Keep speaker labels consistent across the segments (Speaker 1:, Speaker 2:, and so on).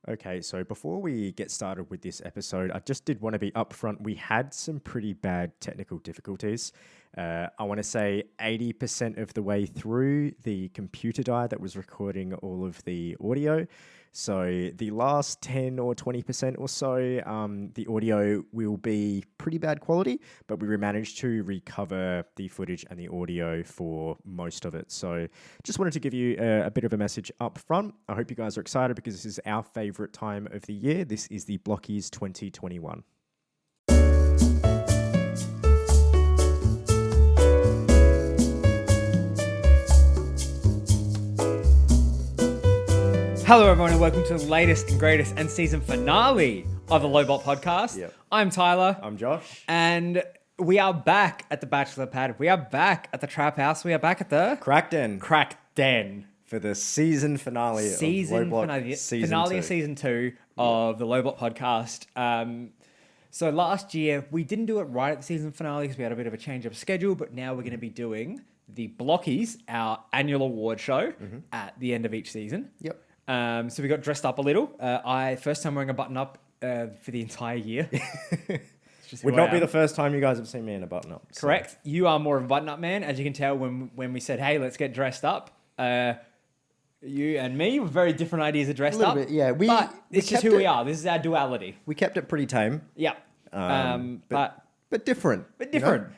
Speaker 1: Okay, so before we get started with this episode, I just did want to be upfront. We had some pretty bad technical difficulties. I want to say 80% of the way through, the computer died that was recording all of the audio. So the last 10 or 20% or so, the audio will be pretty bad quality, but we managed to recover the footage and the audio for most of it. So just wanted to give you a bit of a message up front. I hope you guys are excited because this is our favorite time of the year. This is the Blockies 2021.
Speaker 2: Hello, everyone, and welcome to the latest and greatest and season finale of the Lowbot podcast.
Speaker 1: Yep.
Speaker 2: I'm Tyler.
Speaker 1: I'm Josh.
Speaker 2: And we are back at the Bachelor Pad. We are back at the Trap House. We are back at the
Speaker 1: Crack
Speaker 2: Den
Speaker 1: for the season finale of Lowbot season
Speaker 2: finale
Speaker 1: 2.
Speaker 2: of season 2 of the Lowbot podcast. So last year, we didn't do it right at the season finale because we had a bit of a change of schedule, but now we're going to be doing the Blockies, our annual award show, at the end of each season.
Speaker 1: Yep.
Speaker 2: So we got dressed up a little. First time wearing a button up for the entire year.
Speaker 1: Would not be the first time you guys have seen me in a button up.
Speaker 2: Correct. So. You are more of a button up man, as you can tell when we said, "Hey, let's get dressed up." You and me were very different ideas of dressed up.
Speaker 1: Bit, yeah.
Speaker 2: But this is who we are. This is our duality.
Speaker 1: We kept it pretty tame.
Speaker 2: Yeah.
Speaker 1: But different.
Speaker 2: But different.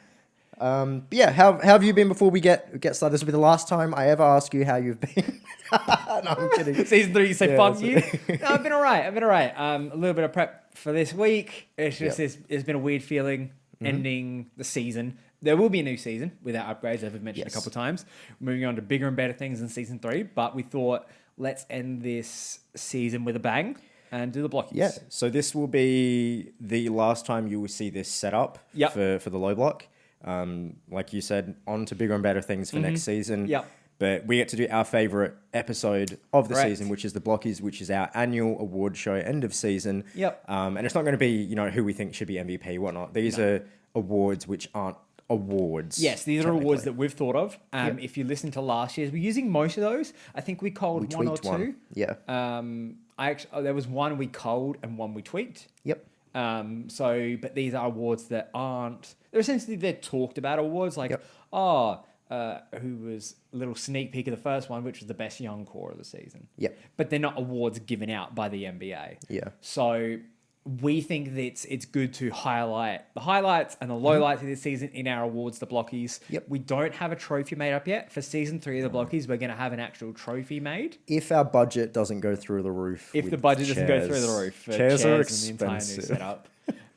Speaker 1: You know? Yeah. How have you been before we get started? This will be the last time I ever ask you how you've been. No, I'm kidding.
Speaker 2: Season 3, you say fuck you. No, I've been all right. A little bit of prep for this week. It's just it's been a weird feeling ending the season. There will be a new season with our upgrades, as we've mentioned a couple of times. Moving on to bigger and better things in season 3. But we thought, let's end this season with a bang and do the Blockies.
Speaker 1: Yeah. So this will be the last time you will see this set up for the low block. Like you said, on to bigger and better things for next season.
Speaker 2: Yep.
Speaker 1: But we get to do our favorite episode of the season, which is the Blockies, which is our annual award show, end of season.
Speaker 2: Yep.
Speaker 1: And it's not going to be, who we think should be MVP, whatnot. These are awards which aren't awards.
Speaker 2: Yes, these are awards that we've thought of. If you listen to last year's, we're using most of those. I think we culled one or two.
Speaker 1: Yeah.
Speaker 2: There was one we culled and one we tweaked.
Speaker 1: Yep.
Speaker 2: But these are awards that aren't. They're talked about awards like, who was a little sneak peek of the first one, which was the best young core of the season.
Speaker 1: Yep.
Speaker 2: But they're not awards given out by the NBA.
Speaker 1: Yeah.
Speaker 2: So we think that it's good to highlight the highlights and the lowlights of this season in our awards, the Blockies.
Speaker 1: Yep.
Speaker 2: We don't have a trophy made up yet. For season 3 of the Blockies, we're going to have an actual trophy made.
Speaker 1: If our budget doesn't go through the roof.
Speaker 2: If the budget doesn't go through the roof. For
Speaker 1: chairs are
Speaker 2: expensive. And the entire new setup.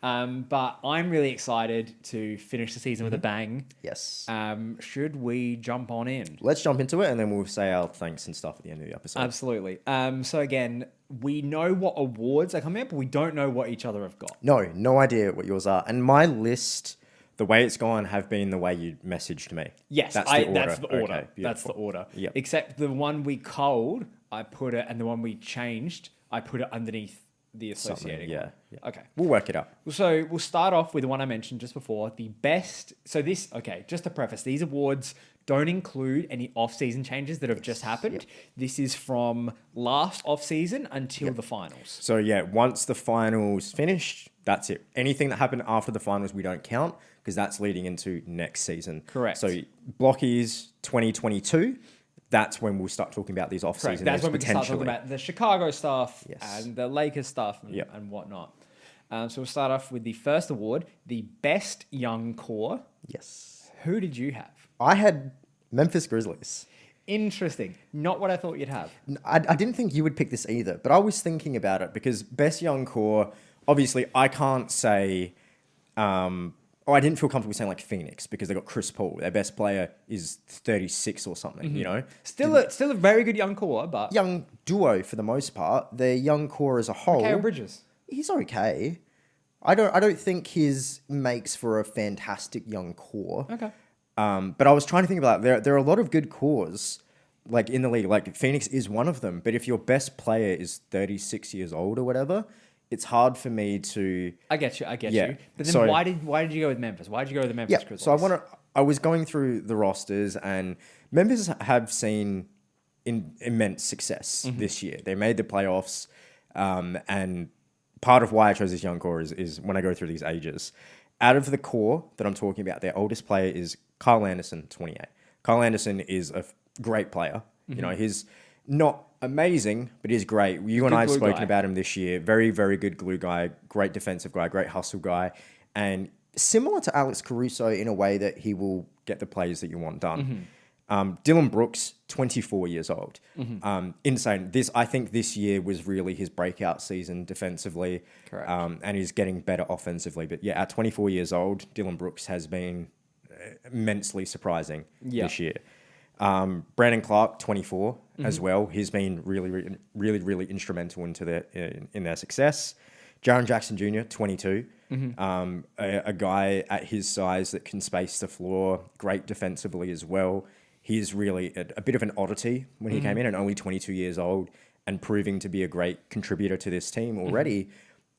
Speaker 2: But I'm really excited to finish the season with a bang.
Speaker 1: Yes.
Speaker 2: Should we jump on in?
Speaker 1: Let's jump into it and then we'll say our thanks and stuff at the end of the episode.
Speaker 2: Absolutely. So again, we know what awards are coming up, but we don't know what each other have got.
Speaker 1: No idea what yours are. And my list, the way it's gone, have been the way you messaged me.
Speaker 2: Yes, that's the order.
Speaker 1: Okay,
Speaker 2: that's the order.
Speaker 1: Yep.
Speaker 2: Except the one we culled, I put it, and the one we changed, I put it underneath the associating one.
Speaker 1: Yeah.
Speaker 2: Okay.
Speaker 1: We'll work it out.
Speaker 2: So we'll start off with the one I mentioned just before, the best. So just to preface, these awards don't include any off-season changes that have just happened. Yep. This is from last off-season until the finals.
Speaker 1: So once the finals finished, that's it. Anything that happened after the finals, we don't count because that's leading into next season.
Speaker 2: Correct.
Speaker 1: So Blockies 2022. That's when we'll start talking about these off-season.
Speaker 2: That's when we can start talking about the Chicago stuff and the Lakers stuff
Speaker 1: Yep.
Speaker 2: and whatnot. So we'll start off with the first award, the best young core.
Speaker 1: Yes.
Speaker 2: Who did you have?
Speaker 1: I had Memphis Grizzlies.
Speaker 2: Interesting. Not what I thought you'd have.
Speaker 1: I didn't think you would pick this either, but I was thinking about it because best young core, obviously I can't say... I didn't feel comfortable saying like Phoenix because they got Chris Paul. Their best player is 36 or something,
Speaker 2: Still a very good young core, but...
Speaker 1: Young duo for the most part. Their young core as a whole...
Speaker 2: Mikal Bridges.
Speaker 1: He's okay. I don't think his makes for a fantastic young core.
Speaker 2: Okay.
Speaker 1: But I was trying to think about there are a lot of good cores like in the league. Like Phoenix is one of them. But if your best player is 36 years old or whatever... It's hard for me to...
Speaker 2: I get you. But then why did you go with Memphis? Why did you go with the Memphis Grizzlies?
Speaker 1: So I was going through the rosters and Memphis have seen immense success this year. They made the playoffs. And part of why I chose this young core is when I go through these ages. Out of the core that I'm talking about, their oldest player is Kyle Anderson, 28. Kyle Anderson is a great player. You know, he's not amazing, but he's great. You and I have spoken about him this year. Very, very good glue guy, great defensive guy, great hustle guy, and similar to Alex Caruso in a way that he will get the plays that you want done. Dylan Brooks, 24 years old. Insane. I think this year was really his breakout season defensively.
Speaker 2: Correct.
Speaker 1: And he's getting better offensively. But yeah, at 24 years old, Dylan Brooks has been immensely surprising this year. Brandon Clark, 24 as well. He's been really instrumental in their success. Jaren Jackson Jr., 22. A guy at his size that can space the floor, great defensively as well. He's really a bit of an oddity when he came in, and only 22 years old, and proving to be a great contributor to this team already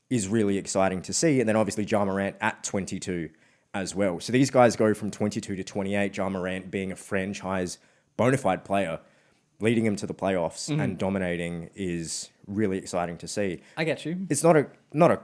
Speaker 1: is really exciting to see. And then obviously Ja Morant at 22 as well. So these guys go from 22 to 28, Ja Morant being a franchise bona fide player, leading him to the playoffs and dominating is really exciting to see.
Speaker 2: I get you.
Speaker 1: It's not a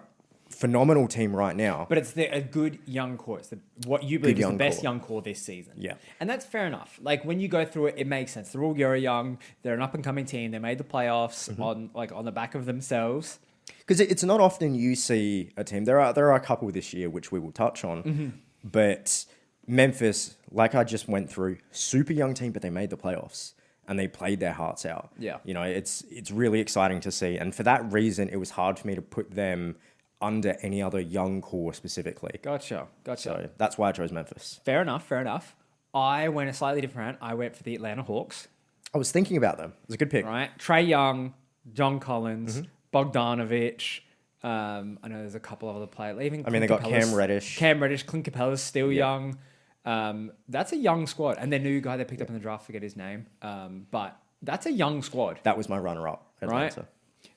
Speaker 1: phenomenal team right now.
Speaker 2: But it's a good young core. It's what you believe is the best young core this season.
Speaker 1: Yeah.
Speaker 2: And that's fair enough. Like, when you go through it, it makes sense. They're all very young. They're an up-and-coming team. They made the playoffs on the back of themselves.
Speaker 1: Because it's not often you see a team. There are a couple this year, which we will touch on. But Memphis, like I just went through, super young team, but they made the playoffs. And they played their hearts out.
Speaker 2: Yeah.
Speaker 1: You know, it's really exciting to see. And for that reason, it was hard for me to put them under any other young core specifically.
Speaker 2: Gotcha.
Speaker 1: So that's why I chose Memphis.
Speaker 2: Fair enough. I went a slightly different. I went for the Atlanta Hawks.
Speaker 1: I was thinking about them. It was a good pick.
Speaker 2: Right. Trae Young, John Collins, Bogdanovic. I know there's a couple of other players. Even
Speaker 1: they got Cam Reddish.
Speaker 2: Clint Capella's still young. That's a young squad. And their new guy they picked up in the draft, forget his name. But that's a young squad.
Speaker 1: That was my runner-up, Atlanta.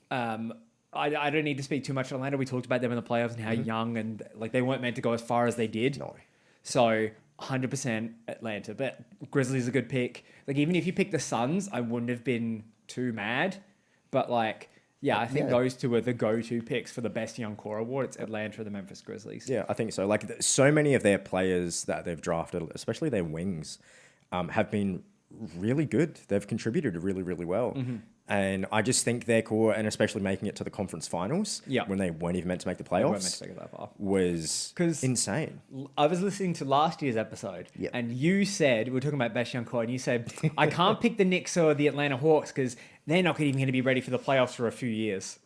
Speaker 2: Right. I don't need to speak too much on Atlanta. We talked about them in the playoffs and how young and like they weren't meant to go as far as they did.
Speaker 1: No.
Speaker 2: So 100% Atlanta. But Grizzlies a good pick. Like, even if you pick the Suns, I wouldn't have been too mad. But like, yeah, I think those two are the go-to picks for the best young core award. It's Atlanta or the Memphis Grizzlies.
Speaker 1: Yeah, I think so. Like, so many of their players that they've drafted, especially their wings, have been really good. They've contributed really well. And I just think their core, and especially making it to the conference finals, when they weren't even meant to make the playoffs, was insane.
Speaker 2: I was listening to last year's episode, and you said, we were talking about best young core, and you said, I can't pick the Knicks or the Atlanta Hawks because they're not even going to be ready for the playoffs for a few years.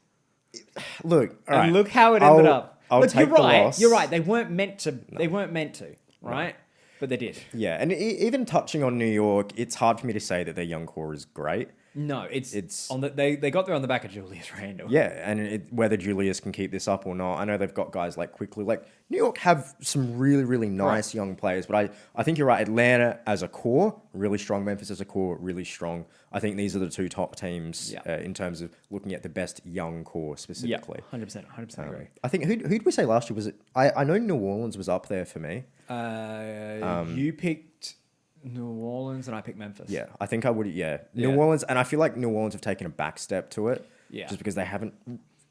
Speaker 1: Look, all right.
Speaker 2: And look how it ended up.
Speaker 1: Look,
Speaker 2: you're right. You're right. They weren't meant to. No. They weren't meant to, right? But they did.
Speaker 1: Yeah, and even touching on New York, it's hard for me to say that their young core is great.
Speaker 2: No, it's on the they got there on the back of Julius Randle.
Speaker 1: Yeah, and whether Julius can keep this up or not, I know they've got guys like Quickly. Like, New York have some really nice young players, but I think you're right. Atlanta as a core, really strong. Memphis as a core, really strong. I think these are the two top teams in terms of looking at the best young core specifically.
Speaker 2: Yeah, 100% agree.
Speaker 1: I think who did we say last year? Was it? I know New Orleans was up there for me.
Speaker 2: You picked New Orleans and I picked Memphis.
Speaker 1: Yeah, I think I would. Yeah, New Orleans, and I feel like New Orleans have taken a back step to it. Yeah, just because they haven't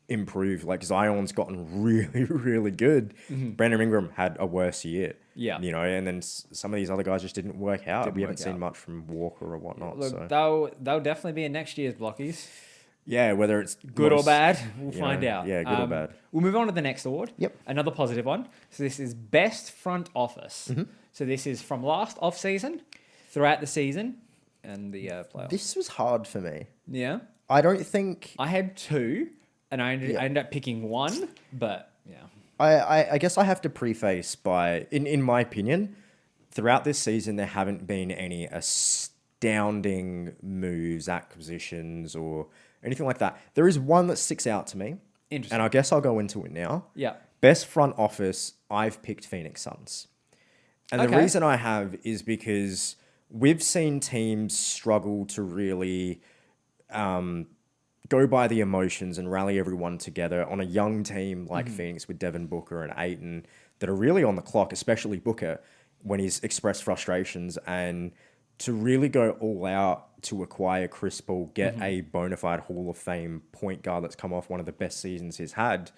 Speaker 1: improved. Like, Zion's gotten really good. Brandon Ingram had a worse year. Yeah, you know, and then some of these other guys just didn't work out. We haven't seen much from Walker or whatnot.
Speaker 2: Look,
Speaker 1: so
Speaker 2: they'll definitely be in next year's Blockies.
Speaker 1: Yeah, whether it's
Speaker 2: good or bad, we'll find out.
Speaker 1: Yeah, good or bad.
Speaker 2: We'll move on to the next award.
Speaker 1: Yep.
Speaker 2: Another positive one. So this is Best Front Office. So this is from last off-season, throughout the season, and the playoffs.
Speaker 1: This was hard for me.
Speaker 2: Yeah?
Speaker 1: I don't think...
Speaker 2: I had two, and I ended up picking one, but yeah.
Speaker 1: I guess I have to preface by, in my opinion, throughout this season, there haven't been any astounding moves, acquisitions, or anything like that. There is one that sticks out to me.
Speaker 2: Interesting.
Speaker 1: And I guess I'll go into it now.
Speaker 2: Yeah.
Speaker 1: Best front office, I've picked Phoenix Suns. And the reason I have is because we've seen teams struggle to really go by the emotions and rally everyone together on a young team like Phoenix with Devin Booker and Ayton that are really on the clock, especially Booker, when he's expressed frustrations and to really go all out to acquire Chris Paul, get a bona fide Hall of Fame point guard that's come off one of the best seasons he's had,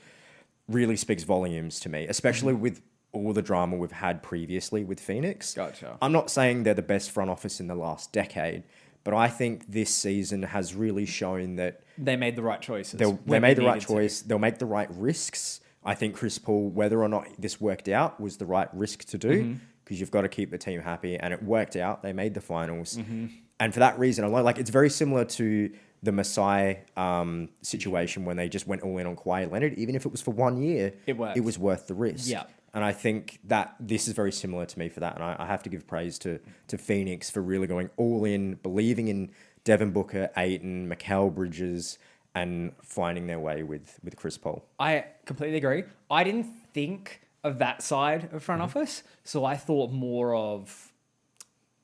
Speaker 1: really speaks volumes to me, especially with all the drama we've had previously with Phoenix.
Speaker 2: Gotcha.
Speaker 1: I'm not saying they're the best front office in the last decade, but I think this season has really shown that
Speaker 2: they made the right choices.
Speaker 1: they made the right choice. They'll make the right risks. I think Chris Paul, whether or not this worked out, was the right risk to do because you've got to keep the team happy, and it worked out. They made the finals. And for that reason alone, like, it's very similar to the Masai situation when they just went all in on Kawhi Leonard. Even if it was for 1 year,
Speaker 2: It worked.
Speaker 1: it was worth the risk.
Speaker 2: Yeah.
Speaker 1: And I think that this is very similar to me for that. And I have to give praise to Phoenix for really going all in, believing in Devin Booker, Ayton, Mikal Bridges, and finding their way with Chris Paul.
Speaker 2: I completely agree. I didn't think of that side of front office. So I thought more of,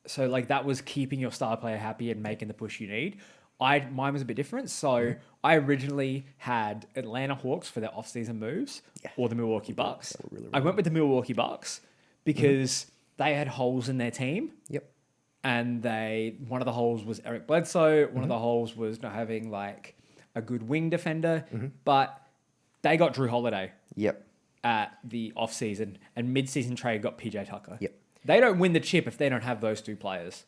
Speaker 2: so like that was keeping your star player happy and making the push you need. Mine was a bit different. So I originally had Atlanta Hawks for their offseason moves or the Milwaukee Bucks. I went with the Milwaukee Bucks because they had holes in their team.
Speaker 1: Yep.
Speaker 2: And one of the holes was Eric Bledsoe. One of the holes was not having like a good wing defender. But they got Drew Holiday
Speaker 1: Yep.
Speaker 2: at the offseason, and mid-season trade got PJ Tucker.
Speaker 1: Yep.
Speaker 2: They don't win the chip if they don't have those two players.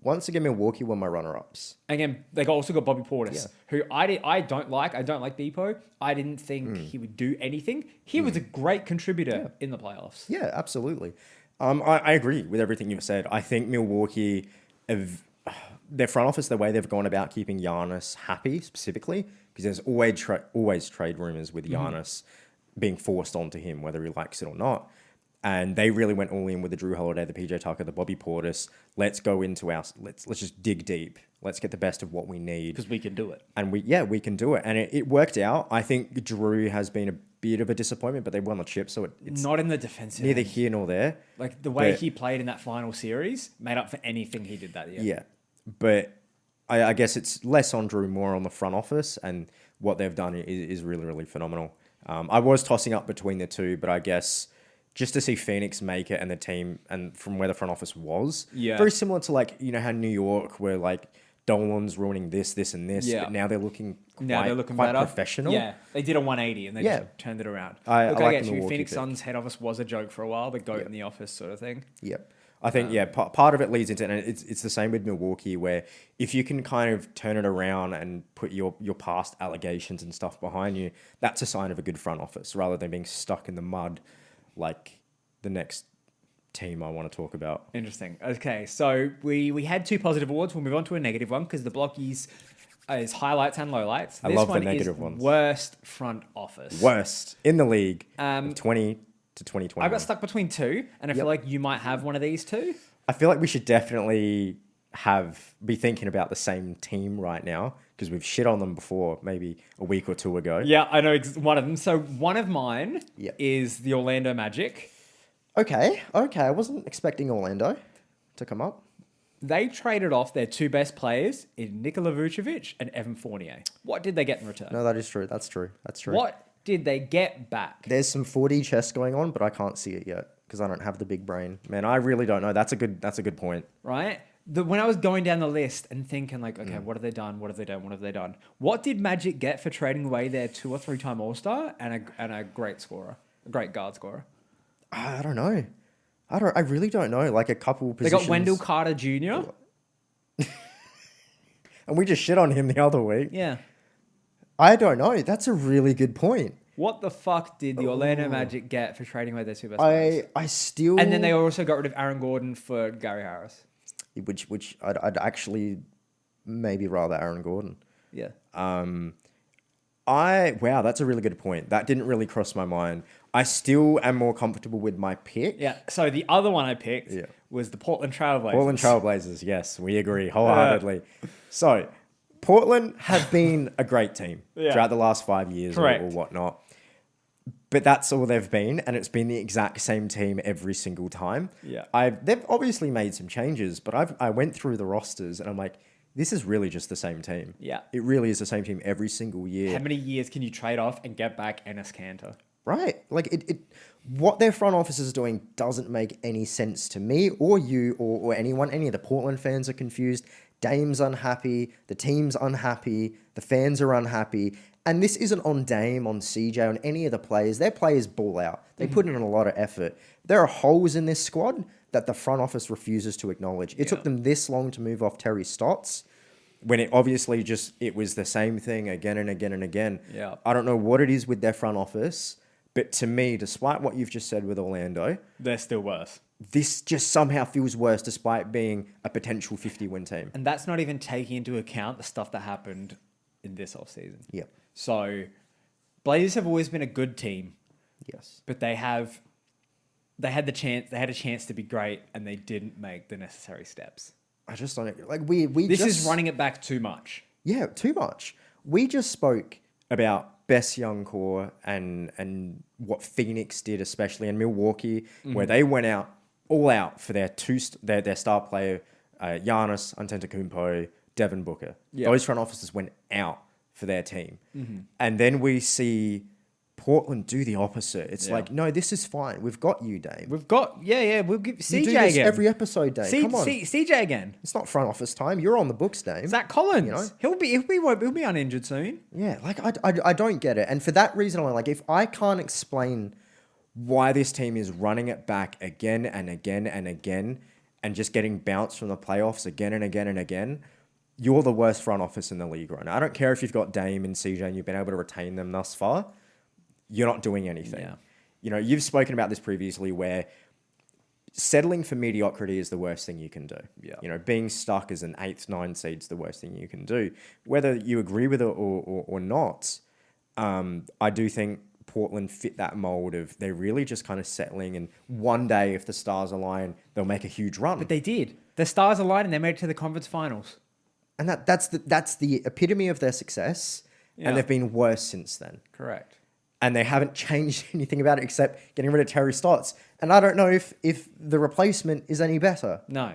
Speaker 1: Once again, Milwaukee were my runner-ups.
Speaker 2: Again, they also got Bobby Portis, who I don't like. I don't like Depot. I didn't think he would do anything. He was a great contributor in the playoffs.
Speaker 1: Yeah, absolutely. I agree with everything you've said. I think Milwaukee, their front office, the way they've gone about keeping Giannis happy specifically, because there's always trade rumors with Giannis being forced onto him, whether he likes it or not. And they really went all in with the Drew Holiday, the PJ Tucker, the Bobby Portis. Let's go into let's just dig deep. Let's get the best of what we need.
Speaker 2: Because we can do it.
Speaker 1: And we can do it. And it worked out. I think Drew has been a bit of a disappointment, but they won the chip, so it's
Speaker 2: not in the defensive
Speaker 1: neither
Speaker 2: end.
Speaker 1: here nor there.
Speaker 2: Like the way he played in that final series made up for anything he did that year.
Speaker 1: Yeah. But I guess it's less on Drew, more on the front office, and what they've done is really, really phenomenal. I was tossing up between the two, but I guess just to see Phoenix make it and the team, and from where the front office was, very similar to like, you know, how New York were like, Dolan's ruining this, and this, but now they're looking quite
Speaker 2: better.
Speaker 1: Professional.
Speaker 2: Yeah, they did a 180 and they just turned it around.
Speaker 1: I
Speaker 2: Look,
Speaker 1: like
Speaker 2: I get
Speaker 1: the
Speaker 2: you.
Speaker 1: Milwaukee
Speaker 2: Phoenix
Speaker 1: pick.
Speaker 2: Suns head office was a joke for a while, the GOAT in the office sort of thing.
Speaker 1: Yep. I think, part of it leads into, and it's the same with Milwaukee, where if you can kind of turn it around and put your past allegations and stuff behind you, that's a sign of a good front office, rather than being stuck in the mud like the next team I want to talk about.
Speaker 2: Interesting. Okay, so we had two positive awards. We'll move on to a negative one because the Blockies is highlights and lowlights.
Speaker 1: I love the negative ones.
Speaker 2: Worst front office.
Speaker 1: Worst in the league of 20 to 2020.
Speaker 2: I got stuck between two, and I feel like you might have one of these two.
Speaker 1: I feel like we should definitely be thinking about the same team right now, because we've shit on them before, maybe a week or two ago.
Speaker 2: Yeah, I know one of them. So one of mine is the Orlando Magic.
Speaker 1: Okay. I wasn't expecting Orlando to come up.
Speaker 2: They traded off their two best players in Nikola Vucevic and Evan Fournier. What did they get in return?
Speaker 1: No, that is true. That's true.
Speaker 2: What did they get back?
Speaker 1: There's some 4D chess going on, but I can't see it yet because I don't have the big brain. Man, I really don't know. That's a good point.
Speaker 2: Right? When I was going down the list and thinking like, okay, what have they done? What have they done? What have they done? What did Magic get for trading away their 2 or 3 time All-Star and a great scorer, a great guard scorer?
Speaker 1: I don't know. I really don't know. Like a couple positions.
Speaker 2: They got Wendell Carter Jr.
Speaker 1: And we just shit on him the other week.
Speaker 2: Yeah.
Speaker 1: I don't know. That's a really good point.
Speaker 2: What the fuck did the Orlando Magic get for trading away their 2 best players?
Speaker 1: I still...
Speaker 2: And then they also got rid of Aaron Gordon for Gary Harris.
Speaker 1: Which I'd actually maybe rather Aaron Gordon.
Speaker 2: Yeah.
Speaker 1: Wow, that's a really good point. That didn't really cross my mind. I still am more comfortable with my pick.
Speaker 2: Yeah. So the other one I picked was the Portland Trailblazers.
Speaker 1: Portland Trailblazers, yes, we agree wholeheartedly. So Portland have been a great team throughout the last 5 years or whatnot. But that's all they've been, and it's been the exact same team every single time.
Speaker 2: Yeah.
Speaker 1: They've obviously made some changes, but I went through the rosters and I'm like, this is really just the same team.
Speaker 2: Yeah.
Speaker 1: It really is the same team every single year.
Speaker 2: How many years can you trade off and get back Enes Kanter?
Speaker 1: right? Like what their front office is doing doesn't make any sense to me or you or anyone. Any of the Portland fans are confused. Dame's unhappy. The team's unhappy. The fans are unhappy. And this isn't on Dame, on CJ, on any of the players. Their players ball out. They put in a lot of effort. There are holes in this squad that the front office refuses to acknowledge. It took them this long to move off Terry Stotts, when it obviously it was the same thing again and again and again.
Speaker 2: Yeah.
Speaker 1: I don't know what it is with their front office, but to me, despite what you've just said with Orlando,
Speaker 2: they're still worse.
Speaker 1: This just somehow feels worse despite being a potential 50-win team.
Speaker 2: And that's not even taking into account the stuff that happened in this offseason.
Speaker 1: Yep.
Speaker 2: So Blazers have always been a good team.
Speaker 1: Yes.
Speaker 2: But they had a chance to be great, and they didn't make the necessary steps.
Speaker 1: I just don't like
Speaker 2: This is running it back too much.
Speaker 1: Yeah, too much. We just spoke about best young core and what Phoenix did, especially in Milwaukee, where they went all out for their their star player, Giannis Antetokounmpo, Devin Booker.
Speaker 2: Yeah.
Speaker 1: Those front offices went out for their team, and then we see Portland do the opposite. It's like, no, this is fine. We've got you, Dame.
Speaker 2: We'll give CJ
Speaker 1: You do this
Speaker 2: again.
Speaker 1: every episode, Dame. Come on.
Speaker 2: CJ again.
Speaker 1: It's not front office time. You're on the books, Dame.
Speaker 2: Zach Collins.
Speaker 1: You know?
Speaker 2: He'll be uninjured soon.
Speaker 1: Yeah, like I don't get it. And for that reason alone, like if I can't explain why this team is running it back again and again and again and just getting bounced from the playoffs again and again and again, you're the worst front office in the league right now. I don't care if you've got Dame and CJ and you've been able to retain them thus far. You're not doing anything.
Speaker 2: Yeah.
Speaker 1: You know, you've spoken about this previously where settling for mediocrity is the worst thing you can do.
Speaker 2: Yeah.
Speaker 1: You know, being stuck as an 8th, 9th seed is the worst thing you can do. Whether you agree with it or not, I do think Portland fit that mold of they're really just kind of settling, and one day if the stars align, they'll make a huge run.
Speaker 2: But they did. The stars aligned and they made it to the conference finals.
Speaker 1: And that's the epitome of their success, and they've been worse since then.
Speaker 2: Correct.
Speaker 1: And they haven't changed anything about it except getting rid of Terry Stotts. And I don't know if the replacement is any better.
Speaker 2: No.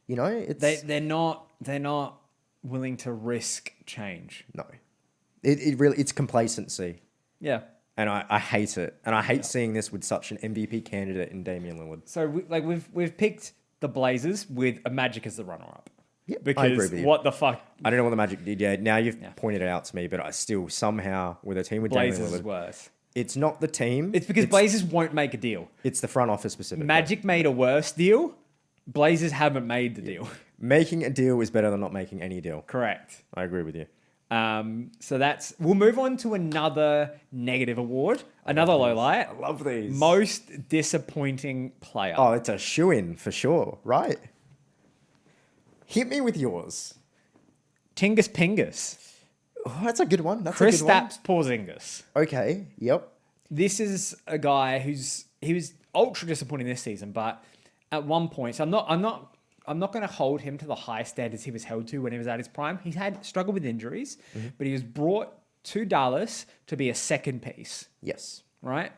Speaker 1: You know, it's
Speaker 2: They're not willing to risk change.
Speaker 1: no. It really, it's complacency.
Speaker 2: Yeah.
Speaker 1: And I hate it. And I hate seeing this with such an MVP candidate in Damian Lillard.
Speaker 2: So we've picked the Blazers with a Magic as the runner-up.
Speaker 1: Yeah,
Speaker 2: Because
Speaker 1: I agree with you.
Speaker 2: what the fuck?
Speaker 1: I don't know what the Magic did yet. Now you've pointed it out to me, but I still somehow, with a team with
Speaker 2: Blazers
Speaker 1: Damian
Speaker 2: is
Speaker 1: Lillard,
Speaker 2: worse.
Speaker 1: it's not the team.
Speaker 2: It's because Blazers won't make a deal.
Speaker 1: It's the front office specifically.
Speaker 2: Magic made a worse deal. Blazers haven't made the deal.
Speaker 1: Making a deal is better than not making any deal.
Speaker 2: Correct.
Speaker 1: I agree with you.
Speaker 2: So we'll move on to another negative award, another low light.
Speaker 1: I love these.
Speaker 2: Most disappointing player.
Speaker 1: Oh, it's a shoo-in for sure, right? Hit me with yours.
Speaker 2: Tingus Pingus.
Speaker 1: Oh, that's a good one. That's
Speaker 2: Chris
Speaker 1: a good one.
Speaker 2: Stapps Porzingis.
Speaker 1: Okay, yep.
Speaker 2: This is a guy he was ultra disappointing this season, but at one point, so I'm not going to hold him to the high standards he was held to when he was at his prime. He's had struggled with injuries, but he was brought to Dallas to be a second piece.
Speaker 1: Yes.
Speaker 2: Right?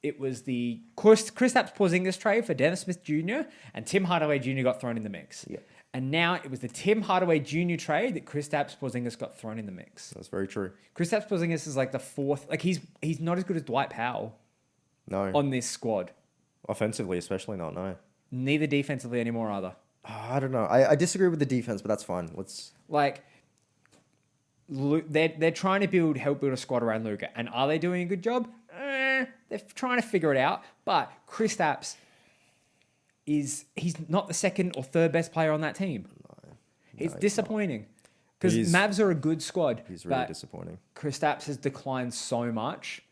Speaker 2: It was the Chris Stapps Porzingis trade for Dennis Smith Jr. and Tim Hardaway Jr. got thrown in the mix.
Speaker 1: Yeah.
Speaker 2: And now it was the Tim Hardaway Jr. trade that Chris Stapps Porzingis got thrown in the mix.
Speaker 1: That's very true.
Speaker 2: Chris Stapps Porzingis is like the fourth. Like he's not as good as Dwight Powell
Speaker 1: No.
Speaker 2: on this squad.
Speaker 1: Offensively, especially not, no.
Speaker 2: Neither defensively anymore either.
Speaker 1: Oh, I don't know. I disagree with the defense, but that's fine. Let's.
Speaker 2: Like they're trying to help build a squad around Luka, and are they doing a good job? They're trying to figure it out. But Chris Stapps he's not the second or third best player on that team. It's disappointing because Mavs are a good squad.
Speaker 1: He's really disappointing.
Speaker 2: Chris Stapps has declined so much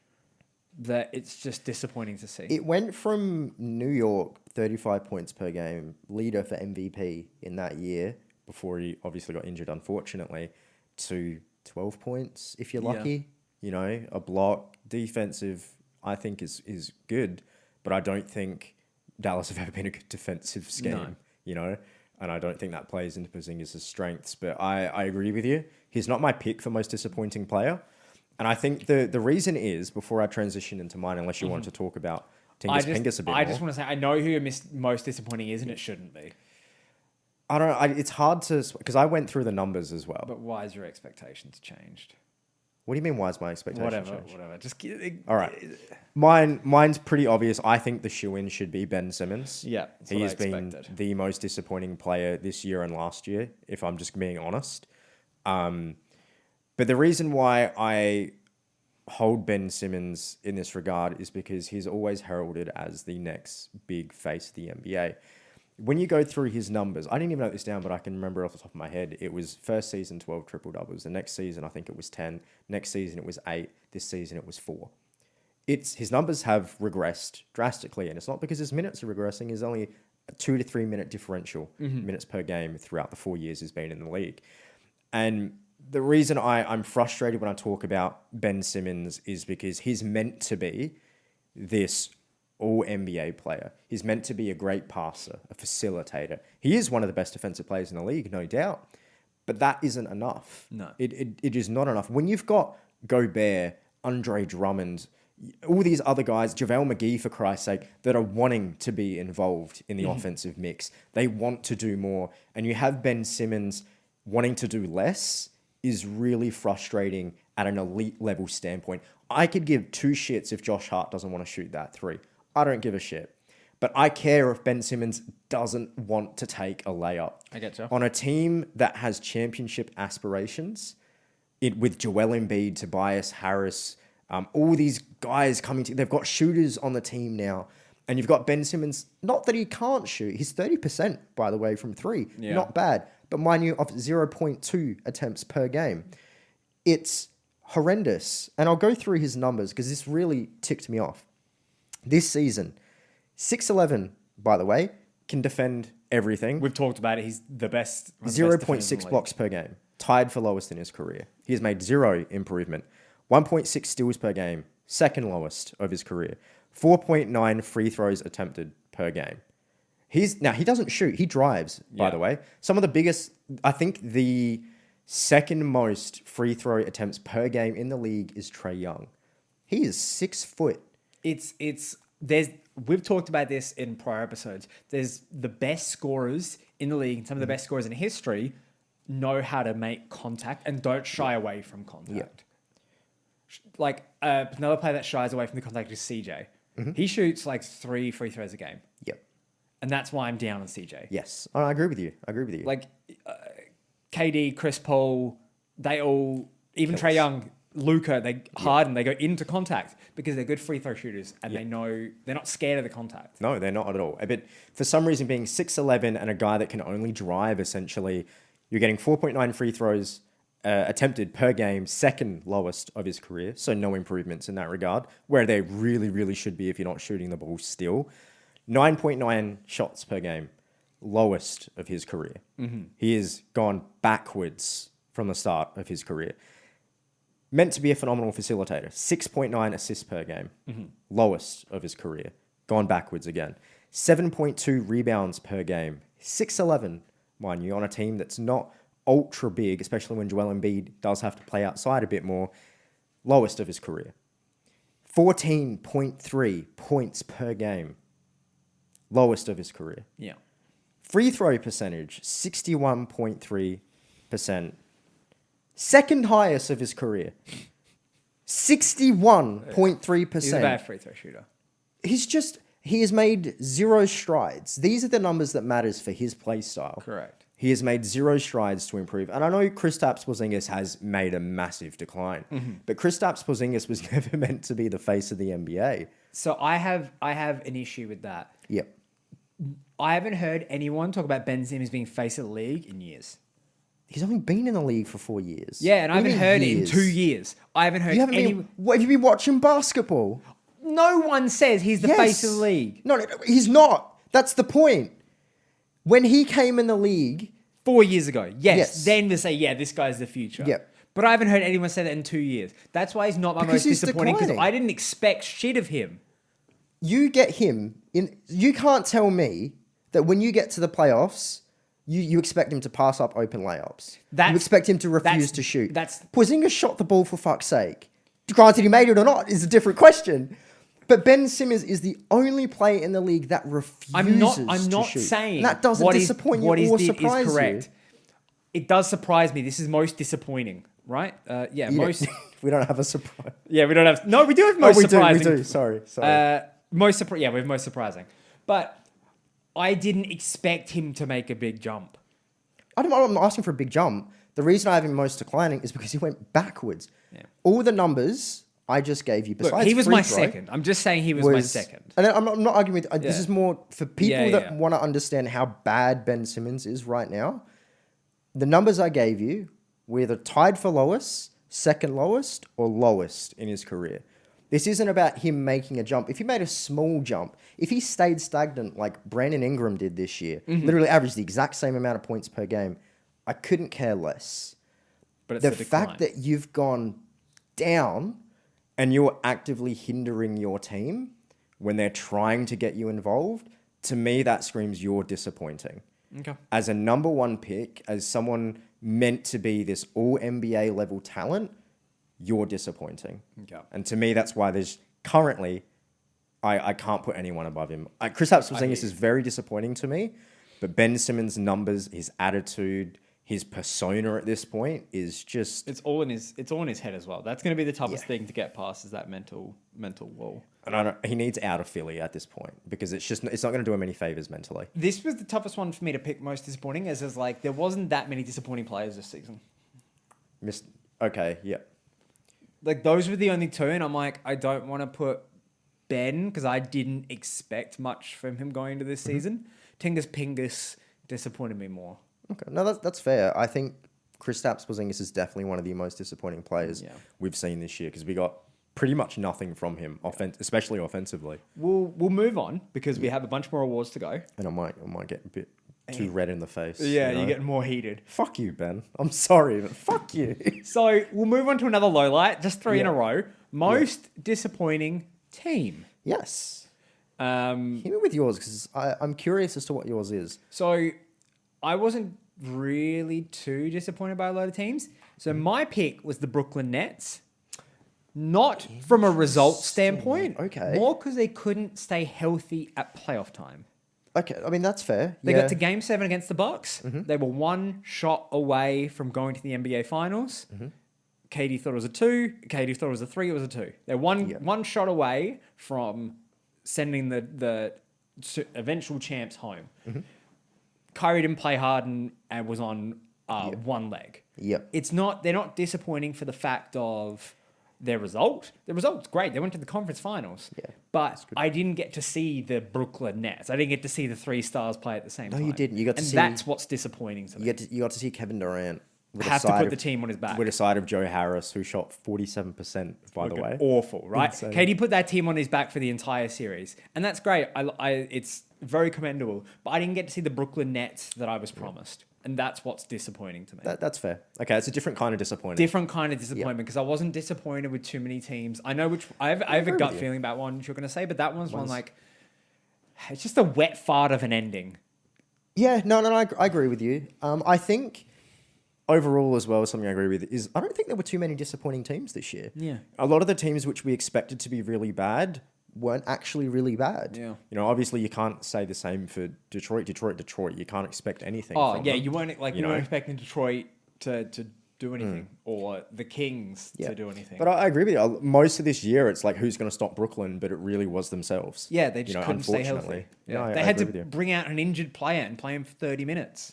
Speaker 2: that it's just disappointing to see.
Speaker 1: It went from New York, 35 points per game, leader for MVP in that year, before he obviously got injured, unfortunately, to 12 points, if you're lucky. You know, a block. Defensive, I think, is good, but I don't think Dallas have ever been a good defensive scheme,
Speaker 2: No.
Speaker 1: you know? And I don't think that plays into Porzingis' strengths. But I agree with you. He's not my pick for most disappointing player. And I think the reason is, before I transition into mine, unless you want to talk about Tingus Pingus a bit more.
Speaker 2: I just want to say, I know who your most disappointing is, and it shouldn't be.
Speaker 1: I don't know. It's hard to... Because I went through the numbers as well.
Speaker 2: But why has your expectations changed?
Speaker 1: What do you mean? Why is my expectation changed?
Speaker 2: Whatever. Just
Speaker 1: all right. Mine's pretty obvious. I think the shoe-in should be Ben Simmons.
Speaker 2: Yeah,
Speaker 1: he has been the most disappointing player this year and last year, if I'm just being honest. But the reason why I hold Ben Simmons in this regard is because he's always heralded as the next big face of the NBA. When you go through his numbers, I didn't even note this down, but I can remember off the top of my head. It was first season 12 triple-doubles. The next season, I think it was 10. Next season, it was 8. This season, it was 4. His numbers have regressed drastically, and it's not because his minutes are regressing. There's only a 2 to 3 minute differential minutes per game throughout the 4 years he's been in the league. And the reason I'm frustrated when I talk about Ben Simmons is because he's meant to be this all-NBA player. He's meant to be a great passer, a facilitator. He is one of the best defensive players in the league, no doubt. But that isn't enough.
Speaker 2: No.
Speaker 1: It is not enough. When you've got Gobert, Andre Drummond, all these other guys, JaVale McGee, for Christ's sake, that are wanting to be involved in the offensive mix. They want to do more. And you have Ben Simmons wanting to do less is really frustrating at an elite level standpoint. I could give two shits if Josh Hart doesn't want to shoot that three. I don't give a shit. But I care if Ben Simmons doesn't want to take a layup.
Speaker 2: I get you.
Speaker 1: On a team that has championship aspirations, with Joel Embiid, Tobias Harris, all these guys coming to, they've got shooters on the team now. And you've got Ben Simmons, not that he can't shoot. He's 30%, by the way, from three. Yeah. Not bad. But mind you, of 0.2 attempts per game. It's horrendous. And I'll go through his numbers because this really ticked me off. This season, 6'11", by the way, can defend everything.
Speaker 2: We've talked about it. He's the best.
Speaker 1: 0.6 blocks per game. Tied for lowest in his career. He has made 0 improvement. 1.6 steals per game. Second lowest of his career. 4.9 free throws attempted per game. He doesn't shoot. He drives, by the way. Some of the biggest, I think the second most free throw attempts per game in the league is Trae Young. He is 6 foot.
Speaker 2: We've talked about this in prior episodes. There's the best scorers in the league, and some of the best scorers in history know how to make contact and don't shy away from contact. Like another player that shies away from the contact is CJ. He shoots like 3 free throws a game.
Speaker 1: Yep.
Speaker 2: And that's why I'm down on CJ.
Speaker 1: Yes. I agree with you. Like
Speaker 2: KD, Chris Paul, they all, even Trae Young, Luka, Harden, they go into contact because they're good free throw shooters and they know they're not scared of the contact.
Speaker 1: No, they're not at all. But for some reason, being 6'11" and a guy that can only drive, essentially, you're getting 4.9 free throws attempted per game, second lowest of his career. So no improvements in that regard, where they really, really should be if you're not shooting the ball still. 9.9 shots per game, lowest of his career. He has gone backwards from the start of his career. Meant to be a phenomenal facilitator. 6.9 assists per game, lowest of his career. Gone backwards again. 7.2 rebounds per game. 6'11", mind you, on a team that's not ultra big, especially when Joel Embiid does have to play outside a bit more. Lowest of his career. 14.3 points per game. Lowest of his career.
Speaker 2: Yeah.
Speaker 1: Free throw percentage, 61.3%. Second highest of his career. 61.3%.
Speaker 2: He's a bad free throw shooter.
Speaker 1: He has made 0 strides. These are the numbers that matters for his play style.
Speaker 2: Correct.
Speaker 1: He has made 0 strides to improve. And I know Kristaps Porzingis has made a massive decline. But Kristaps Porzingis was never meant to be the face of the NBA.
Speaker 2: So I have an issue with that.
Speaker 1: Yep.
Speaker 2: I haven't heard anyone talk about Ben Simmons being face of the league in years.
Speaker 1: He's only been in the league for 4 years.
Speaker 2: Yeah, and I haven't heard it in 2 years. I haven't heard
Speaker 1: What, have you been watching basketball?
Speaker 2: No one says he's the face of the league.
Speaker 1: No, he's not. That's the point. When he came in the league
Speaker 2: 4 years ago, yes. Then they say, this guy's the future.
Speaker 1: Yep.
Speaker 2: But I haven't heard anyone say that in 2 years. That's why he's not my most disappointing, because I didn't expect shit of him.
Speaker 1: You get him in. You can't tell me that when you get to the playoffs, you expect him to pass up open layups. You expect him to refuse to shoot. Porzingis shot the ball, for fuck's sake. Granted, he made it or not is a different question. But Ben Simmons is the only player in the league that refuses to shoot. I'm not saying
Speaker 2: and
Speaker 1: that doesn't disappoint you or surprise you.
Speaker 2: It does surprise me. This is most disappointing. right? Yeah,
Speaker 1: You
Speaker 2: most.
Speaker 1: we don't have a surprise.
Speaker 2: Yeah, we don't have. No, we do have most
Speaker 1: We
Speaker 2: surprising.
Speaker 1: do. Sorry.
Speaker 2: Most surprising. Yeah, we have most surprising. But I didn't expect him to make a big jump.
Speaker 1: I'm not asking for a big jump. The reason I have him most declining is because he went backwards.
Speaker 2: Yeah.
Speaker 1: All the numbers I just gave you, besides
Speaker 2: Look, he was
Speaker 1: free
Speaker 2: my
Speaker 1: throw,
Speaker 2: second. I'm just saying he was my second.
Speaker 1: And I'm not arguing with. This
Speaker 2: Yeah.
Speaker 1: is more for people
Speaker 2: Yeah,
Speaker 1: that
Speaker 2: yeah.
Speaker 1: want to understand how bad Ben Simmons is right now. The numbers I gave you were either tied for lowest, second lowest, or lowest in his career. This isn't about him making a jump. If he made a small jump, if he stayed stagnant like Brandon Ingram did this year, literally averaged the exact same amount of points per game, I couldn't care less.
Speaker 2: But it's
Speaker 1: The
Speaker 2: a decline.
Speaker 1: fact that you've gone down and you're actively hindering your team when they're trying to get you involved, to me, that screams you're disappointing.
Speaker 2: Okay.
Speaker 1: As a number one pick, as someone meant to be this all NBA level talent, you're disappointing.
Speaker 2: Okay.
Speaker 1: And to me, that's why there's currently, I can't put anyone above him. Kristaps Porzingis is very disappointing to me, but Ben Simmons' numbers, his attitude, his persona at this point is just...
Speaker 2: It's all in his head as well. That's going to be the toughest thing to get past, is that mental wall.
Speaker 1: And he needs out of Philly at this point, because it's not going to do him any favors mentally.
Speaker 2: This was the toughest one for me to pick most disappointing, as is like there wasn't that many disappointing players this season.
Speaker 1: Okay, yeah.
Speaker 2: Like those were the only two, and I'm like, I don't want to put Ben because I didn't expect much from him going into this season. Tingus Pingus disappointed me more.
Speaker 1: Okay, no, that's fair. I think Kristaps Porzingis is definitely one of the most disappointing players we've seen this year, because we got pretty much nothing from him, especially offensively.
Speaker 2: We'll move on because we have a bunch more awards to go.
Speaker 1: And I might get a bit too red in the face.
Speaker 2: Yeah,
Speaker 1: you know?
Speaker 2: you're getting more heated.
Speaker 1: Fuck you, Ben. I'm sorry, but fuck you.
Speaker 2: So we'll move on to another low light, just three in a row. Most disappointing team.
Speaker 1: Yes.
Speaker 2: Hit
Speaker 1: me with yours, because I'm curious as to what yours is.
Speaker 2: So I wasn't really too disappointed by a lot of teams. So my pick was the Brooklyn Nets. Not from a result standpoint.
Speaker 1: Okay.
Speaker 2: More because they couldn't stay healthy at playoff time.
Speaker 1: Okay, I mean, that's fair.
Speaker 2: They got to Game 7 against the Bucks. They were one shot away from going to the NBA Finals. KD thought it was a 2. KD thought it was a 3. It was a 2. They're one shot away from sending the eventual champs home. Kyrie didn't play hard and was on one leg.
Speaker 1: Yep.
Speaker 2: They're not disappointing for the fact of their result. The result's great. They went to the conference finals.
Speaker 1: Yeah,
Speaker 2: but I didn't get to see the Brooklyn Nets. I didn't get to see the 3 stars play at the same time.
Speaker 1: No, you didn't. You got to see...
Speaker 2: that's what's disappointing to me.
Speaker 1: You got to see Kevin Durant
Speaker 2: Have to put the team on his back.
Speaker 1: with a side of Joe Harris, who shot 47%, by the way.
Speaker 2: Awful, right?
Speaker 1: Insane.
Speaker 2: KD put that team on his back for the entire series. And that's great. It's very commendable. But I didn't get to see the Brooklyn Nets that I was promised. And that's what's disappointing to me.
Speaker 1: That's fair. Okay, it's a different kind of disappointing.
Speaker 2: Different kind of disappointment, because I wasn't disappointed with too many teams. I know which... I have a gut feeling about one you're going to say, but that one's one like... It's just a wet fart of an ending.
Speaker 1: Yeah, no, I agree with you. I think... Overall, as well, something I agree with is I don't think there were too many disappointing teams this year.
Speaker 2: Yeah.
Speaker 1: A lot of the teams which we expected to be really bad weren't actually really bad.
Speaker 2: Yeah.
Speaker 1: You know, obviously you can't say the same for Detroit. You can't expect anything.
Speaker 2: Oh,
Speaker 1: from
Speaker 2: yeah,
Speaker 1: them.
Speaker 2: you weren't expecting Detroit to do anything or the Kings to do anything.
Speaker 1: But I agree with you. Most of this year, it's like who's going to stop Brooklyn, but it really was themselves.
Speaker 2: Yeah, they just couldn't stay healthy.
Speaker 1: Unfortunately.
Speaker 2: Yeah.
Speaker 1: No,
Speaker 2: they
Speaker 1: I
Speaker 2: had to
Speaker 1: agree with you.
Speaker 2: bring out an injured player and play him for 30 minutes.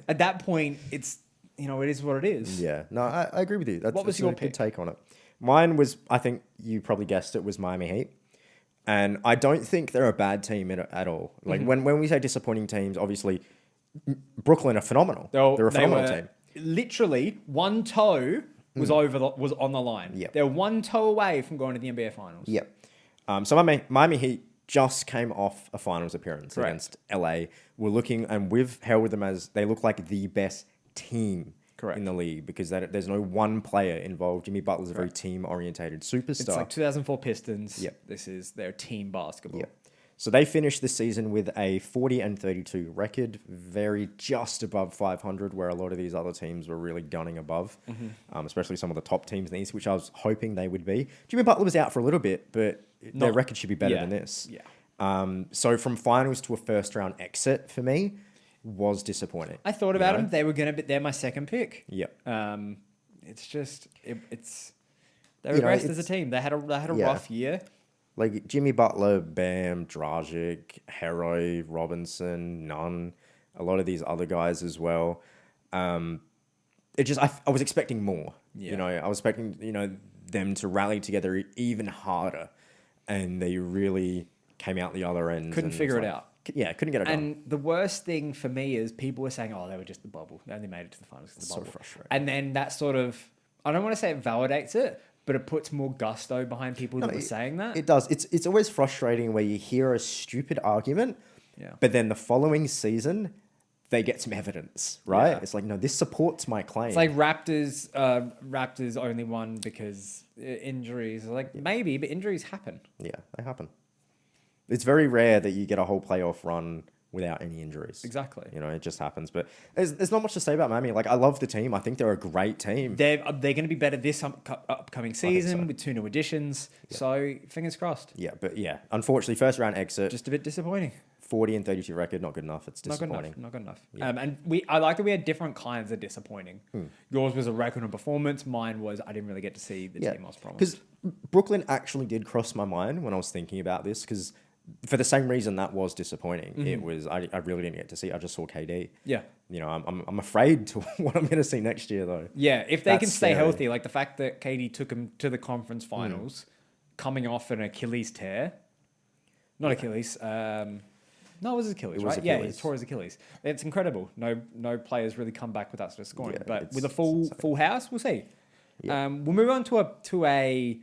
Speaker 2: At that point, it's... it is what it is.
Speaker 1: Yeah, no, I agree with you.
Speaker 2: What was
Speaker 1: that's
Speaker 2: your
Speaker 1: a
Speaker 2: pick?
Speaker 1: good take on it. Mine was, I think you probably guessed it, was Miami Heat. And I don't think they're a bad team at all. Like when we say disappointing teams, obviously Brooklyn are phenomenal. They're a phenomenal team.
Speaker 2: Literally, one toe was was on the line.
Speaker 1: Yep.
Speaker 2: They're one toe away from going to the NBA Finals.
Speaker 1: Yep. So Miami Heat just came off a finals appearance against LA. We're looking, and we've held them as they look like the best team in the league, because there's no one player involved. Jimmy Butler's a very team-orientated superstar.
Speaker 2: It's like 2004 Pistons.
Speaker 1: Yep.
Speaker 2: This is their team basketball.
Speaker 1: Yep. So they finished the season with a 40-32 record, very just above 500, where a lot of these other teams were really gunning above, especially some of the top teams in the East, which I was hoping they would be. Jimmy Butler was out for a little bit, but their record should be better than this.
Speaker 2: Yeah.
Speaker 1: So from finals to a first-round exit for me was disappointing.
Speaker 2: I thought about them. They were going to be... They're my second pick.
Speaker 1: Yep.
Speaker 2: it's just they regressed as a team. They had a rough year.
Speaker 1: Like Jimmy Butler, Bam, Dragic, Hero, Robinson, Nunn, a lot of these other guys as well. It just I was expecting more.
Speaker 2: Yeah.
Speaker 1: You know, I was expecting them to rally together even harder, and they really came out the other end.
Speaker 2: Couldn't figure it out.
Speaker 1: Yeah, couldn't get it done.
Speaker 2: And the worst thing for me is people were saying, "Oh, they were just the bubble. They only made it to the finals because of the bubble."
Speaker 1: So frustrating.
Speaker 2: And then that sort of, I don't want to say it validates it, but it puts more gusto behind people that were saying that.
Speaker 1: It does. It's always frustrating where you hear a stupid argument,
Speaker 2: Yeah.
Speaker 1: but then the following season they get some evidence, right?
Speaker 2: Yeah.
Speaker 1: It's like, no, this supports my claim.
Speaker 2: It's like Raptors only won because injuries. Like maybe, but injuries happen.
Speaker 1: Yeah, they happen. It's very rare that you get a whole playoff run without any injuries.
Speaker 2: Exactly.
Speaker 1: You know, it just happens. But there's not much to say about Miami. Like, I love the team. I think they're a great team.
Speaker 2: They're going to be better this upcoming season with 2 new additions. Yeah. So fingers crossed.
Speaker 1: Yeah, but yeah, unfortunately, first round exit.
Speaker 2: Just a bit disappointing.
Speaker 1: 40-32 record, not good enough. It's disappointing.
Speaker 2: Not good enough.
Speaker 1: Yeah.
Speaker 2: And I like that we had different kinds of disappointing. Yours was a record of performance. Mine was I didn't really get to see the team I was promised.
Speaker 1: Because Brooklyn actually did cross my mind when I was thinking about this, because for the same reason that was disappointing. It was I really didn't get to see. I just saw KD.
Speaker 2: Yeah.
Speaker 1: You know, I'm afraid to what I'm going to see next year though.
Speaker 2: Yeah, if they can stay
Speaker 1: scary.
Speaker 2: healthy, like the fact that KD took him to the conference finals, coming off an Achilles tear, not Achilles. No, it was Achilles, right? Yeah, he tore his Achilles. It's incredible. No players really come back with that sort of scoring.
Speaker 1: Yeah,
Speaker 2: but with a full house, we'll see. Yeah. We'll move on to a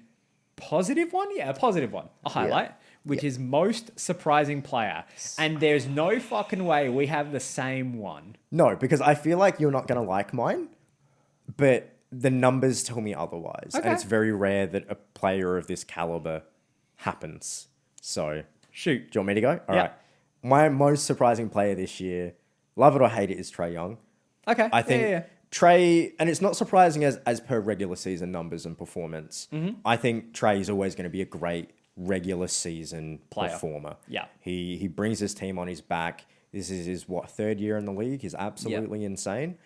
Speaker 2: positive one. Yeah, a positive one. A highlight, which is most surprising player. And there's no fucking way we have the same one.
Speaker 1: No, because I feel like you're not going to like mine, but the numbers tell me otherwise.
Speaker 2: Okay.
Speaker 1: And it's very rare that a player of this caliber happens. So,
Speaker 2: shoot.
Speaker 1: Do you want me to go? All right. My most surprising player this year, love it or hate it, is Trae Young.
Speaker 2: Okay.
Speaker 1: I think Trae, and it's not surprising as per regular season numbers and performance. I think Trae is always going to be a great regular season performer.
Speaker 2: Yeah.
Speaker 1: He brings his team on his back. This is his, third year in the league. He's absolutely insane.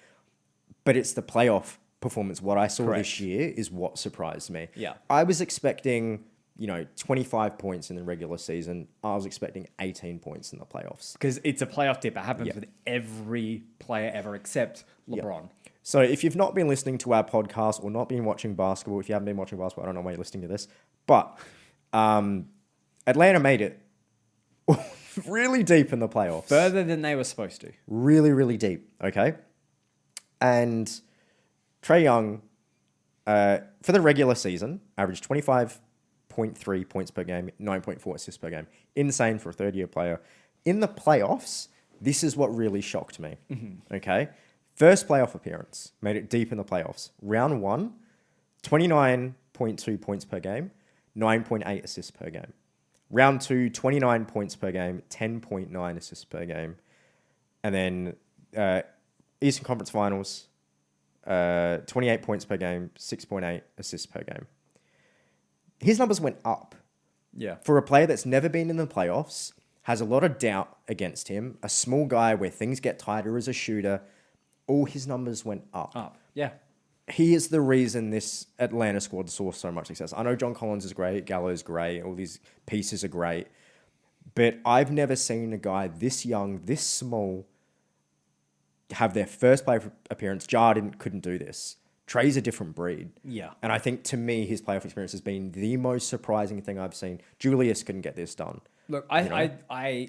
Speaker 1: But it's the playoff performance. What I saw this year is what surprised me.
Speaker 2: Yeah.
Speaker 1: I was expecting 25 points in the regular season. I was expecting 18 points in the playoffs.
Speaker 2: Because it's a playoff dip. It happens with every player ever except LeBron.
Speaker 1: So if you've not been listening to our podcast or not been watching basketball, if you haven't been watching basketball, I don't know why you're listening to this. But Atlanta made it really deep in the playoffs.
Speaker 2: Further than they were supposed to.
Speaker 1: Really, really deep. Okay. And Trae Young, for the regular season, averaged 25.3 points per game, 9.4 assists per game. Insane for a third-year player. In the playoffs, this is what really shocked me. Okay? First playoff appearance, made it deep in the playoffs. Round 1, 29.2 points per game, 9.8 assists per game. Round 2, 29 points per game, 10.9 assists per game. And then Eastern Conference Finals, 28 points per game, 6.8 assists per game. His numbers went up.
Speaker 2: Yeah.
Speaker 1: For a player that's never been in the playoffs, has a lot of doubt against him, a small guy where things get tighter as a shooter, all his numbers went up.
Speaker 2: Yeah.
Speaker 1: He is the reason this Atlanta squad saw so much success. I know John Collins is great, Gallo's great, all these pieces are great, but I've never seen a guy this young, this small, have their first playoff appearance. Couldn't do this. Trae's a different breed.
Speaker 2: Yeah.
Speaker 1: And I think to me, his playoff experience has been the most surprising thing I've seen. Julius couldn't get this done.
Speaker 2: Look, I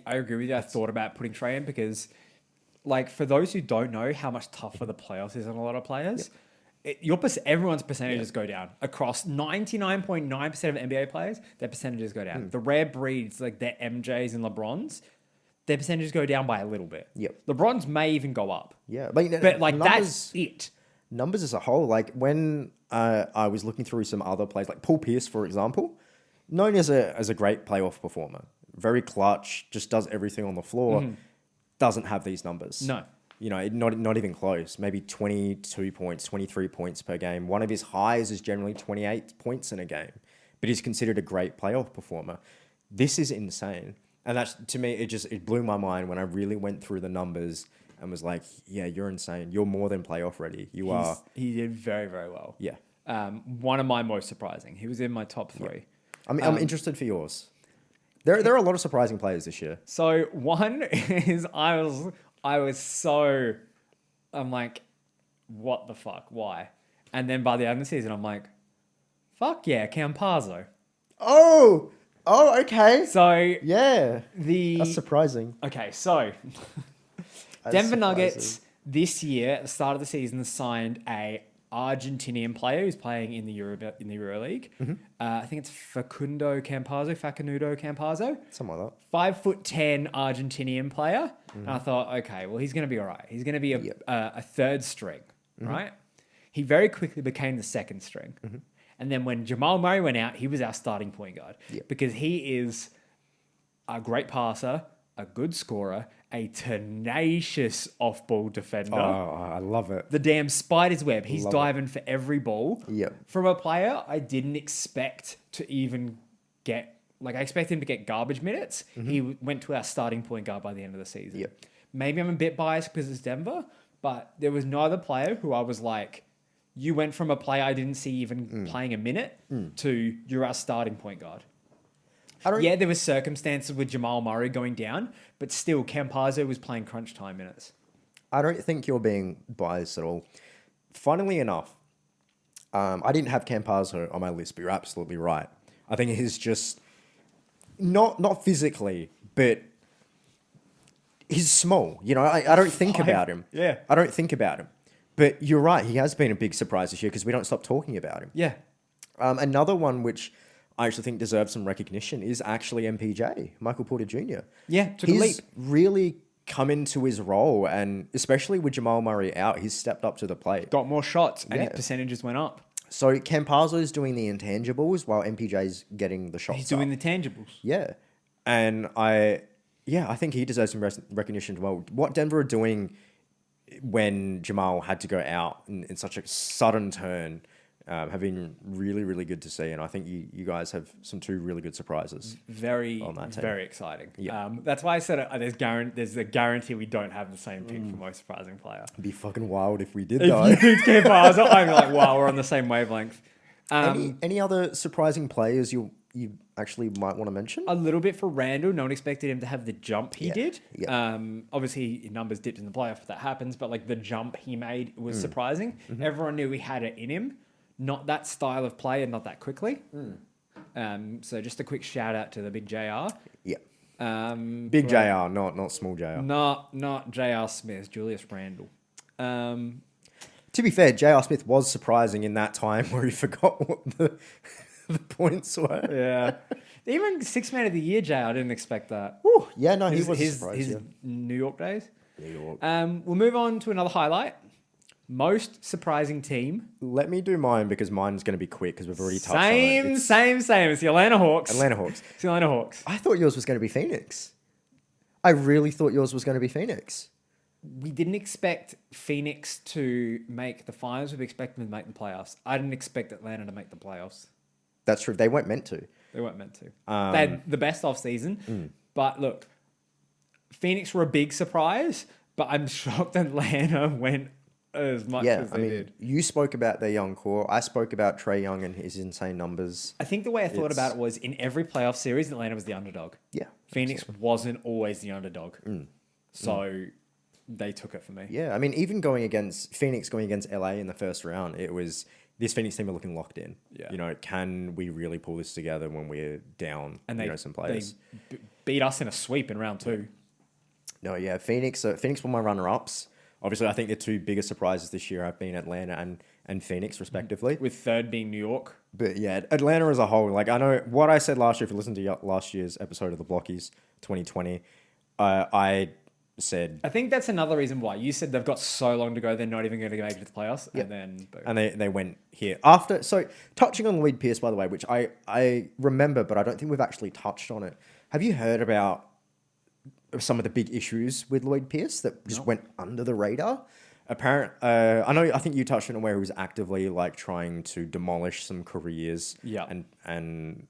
Speaker 2: agree with you. I thought about putting Trae in because, like, for those who don't know how much tougher the playoffs is on a lot of players, everyone's percentages go down. Across 99.9% of NBA players, their percentages go down. The rare breeds, like their MJs and LeBrons, their percentages go down by a little bit.
Speaker 1: Yep.
Speaker 2: LeBron's may even go up.
Speaker 1: Yeah.
Speaker 2: But like, that's it.
Speaker 1: Numbers as a whole, like when I was looking through some other players, like Paul Pierce, for example, known as a great playoff performer, very clutch, just does everything on the floor, doesn't have these numbers.
Speaker 2: No.
Speaker 1: Not even close. Maybe 22 points, 23 points per game. One of his highs is generally 28 points in a game, but he's considered a great playoff performer. This is insane. And that's, to me, it blew my mind when I really went through the numbers and was like, yeah, you're insane. You're more than playoff ready.
Speaker 2: He did very, very well.
Speaker 1: Yeah.
Speaker 2: One of my most surprising. He was in my top 3.
Speaker 1: I'm interested for yours. There are a lot of surprising players this year.
Speaker 2: So one is I'm like, what the fuck? Why? And then by the end of the season, I'm like, fuck yeah, Campazzo.
Speaker 1: Oh, okay.
Speaker 2: So
Speaker 1: Yeah, that's surprising.
Speaker 2: Okay, so Denver Nuggets this year at the start of the season signed a Argentinian player who's playing in the EuroLeague. I think it's Facundo Campazzo,
Speaker 1: Something like that.
Speaker 2: 5'10" Argentinian player. And I thought, okay, well, he's going to be all right. He's going to be a third string, right? He very quickly became the second string. And then when Jamal Murray went out, he was our starting point guard because he is a great passer, a good scorer, a tenacious off-ball defender.
Speaker 1: Oh, I love it.
Speaker 2: The damn spider's web. He's diving for every ball.
Speaker 1: Yep.
Speaker 2: From a player I didn't expect to even get... Like, I expected him to get garbage minutes. He went to our starting point guard by the end of the season.
Speaker 1: Yep.
Speaker 2: Maybe I'm a bit biased because it's Denver, but there was no other player who I was like, you went from a player I didn't see even playing a minute to you're our starting point guard. Yeah, there were circumstances with Jamal Murray going down, but still, Campazzo was playing crunch time minutes.
Speaker 1: I don't think you're being biased at all. Funnily enough, I didn't have Campazzo on my list, but you're absolutely right. I think he's just not physically, but he's small. You know, I don't think about him.
Speaker 2: Yeah.
Speaker 1: I don't think about him. But you're right. He has been a big surprise this year because we don't stop talking about him.
Speaker 2: Yeah.
Speaker 1: Another one which I actually think deserves some recognition is actually MPJ, Michael Porter Jr.
Speaker 2: Yeah, took a leap.
Speaker 1: He's really come into his role, and especially with Jamal Murray out, he's stepped up to the plate.
Speaker 2: Got more shots, and his percentages went up.
Speaker 1: So Campazzo's doing the intangibles while MPJ's getting the shots.
Speaker 2: He's doing the tangibles.
Speaker 1: Yeah. And I think he deserves some recognition as well. What Denver are doing when Jamal had to go out in such a sudden turn have been really, really good to see. And I think you guys have two really good surprises.
Speaker 2: Very exciting. Yeah. That's why I said there's a guarantee we don't have the same pick for most surprising player.
Speaker 1: It'd be fucking wild if we did, though.
Speaker 2: If you picked Campazzo, I'm like, wow, we're on the same wavelength.
Speaker 1: Any other surprising players you actually might want to mention?
Speaker 2: A little bit for Randall. No one expected him to have the jump he did.
Speaker 1: Yeah.
Speaker 2: Obviously, numbers dipped in the playoff if that happens, but like the jump he made was surprising. Everyone knew he had it in him. Not that style of play and not that quickly. So just a quick shout out to the big JR.
Speaker 1: Yeah. Big JR, not small JR.
Speaker 2: Not JR Smith, Julius Randle.
Speaker 1: To be fair, JR Smith was surprising in that time where he forgot what the points were.
Speaker 2: Yeah. Even 6th man of the year, JR, I didn't expect that.
Speaker 1: Whew. Yeah, no, he was surprised.
Speaker 2: His New York days.
Speaker 1: New York.
Speaker 2: We'll move on to another highlight. Most surprising team.
Speaker 1: Let me do mine because mine's going to be quick because we've already touched on it.
Speaker 2: Same. It's the Atlanta Hawks.
Speaker 1: It's
Speaker 2: the Atlanta Hawks.
Speaker 1: I thought yours was going to be Phoenix. I really thought yours was going to be Phoenix.
Speaker 2: We didn't expect Phoenix to make the finals. We expected them to make the playoffs. I didn't expect Atlanta to make the playoffs.
Speaker 1: That's true. They weren't meant to.
Speaker 2: They had the best off season. But look, Phoenix were a big surprise, but I'm shocked Atlanta went as much as they did.
Speaker 1: You spoke about their young core. I spoke about Trae Young and his insane numbers.
Speaker 2: I think the way I thought about it was in every playoff series, Atlanta was the underdog.
Speaker 1: Yeah.
Speaker 2: Phoenix wasn't always the underdog. So they took it for me.
Speaker 1: Yeah. I mean, even going against LA in the first round, it was this Phoenix team are looking locked in.
Speaker 2: Yeah.
Speaker 1: You know, can we really pull this together when we're down some players?
Speaker 2: They beat us in a sweep in round 2.
Speaker 1: No, yeah. Phoenix were my runner-ups. Obviously, I think the two biggest surprises this year have been Atlanta and Phoenix, respectively.
Speaker 2: With third being New York.
Speaker 1: But yeah, Atlanta as a whole, like I know what I said last year, if you listened to last year's episode of the Blockies 2020, I said...
Speaker 2: I think that's another reason why. You said they've got so long to go, they're not even going to make it to the playoffs.
Speaker 1: Yeah.
Speaker 2: And then... Boom.
Speaker 1: And they went here. After, so touching on Lloyd Pierce, by the way, which I remember, but I don't think we've actually touched on it. Have you heard about some of the big issues with Lloyd Pierce that just went under the radar? I think you touched on it where he was actively like trying to demolish some careers and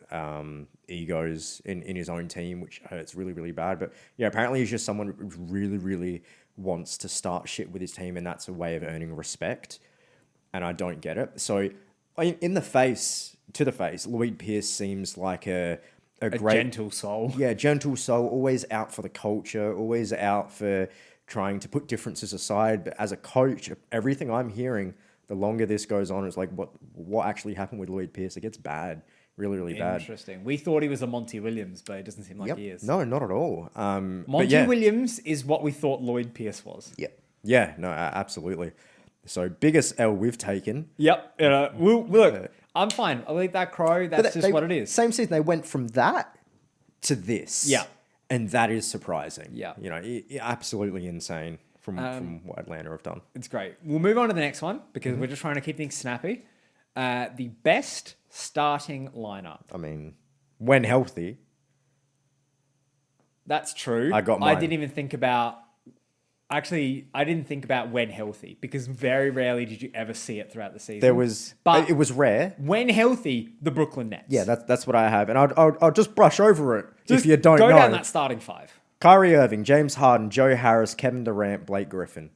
Speaker 1: egos in his own team, which hurts really, really bad. But yeah, apparently he's just someone who's really, really wants to start shit with his team, and that's a way of earning respect. And I don't get it. So, to the face, Lloyd Pierce seems like a great
Speaker 2: gentle soul.
Speaker 1: Yeah, gentle soul, always out for the culture, always out for trying to put differences aside. But as a coach, everything I'm hearing, the longer this goes on, is like what actually happened with Lloyd Pierce. It gets bad, really, really bad.
Speaker 2: Interesting. We thought he was a Monty Williams, but it doesn't seem like he is.
Speaker 1: No, not at all.
Speaker 2: Monty Williams is what we thought Lloyd Pierce was.
Speaker 1: Yeah, no, absolutely. So biggest L we've taken.
Speaker 2: Yep. Look, I'm fine. I'll eat that crow. That's just what it is.
Speaker 1: Same season, they went from that to this.
Speaker 2: Yeah.
Speaker 1: And that is surprising.
Speaker 2: Yeah.
Speaker 1: Absolutely insane from what Atlanta have done.
Speaker 2: It's great. We'll move on to the next one because we're just trying to keep things snappy. The best starting lineup.
Speaker 1: I mean, when healthy.
Speaker 2: That's true.
Speaker 1: I got mine.
Speaker 2: I didn't even think about... Actually, I didn't think about when healthy because very rarely did you ever see it throughout the season.
Speaker 1: But it was rare.
Speaker 2: When healthy, the Brooklyn Nets.
Speaker 1: Yeah, that's what I have. And I'll just brush over it if you don't know.
Speaker 2: Go down that starting five.
Speaker 1: Kyrie Irving, James Harden, Joe Harris, Kevin Durant, Blake Griffin.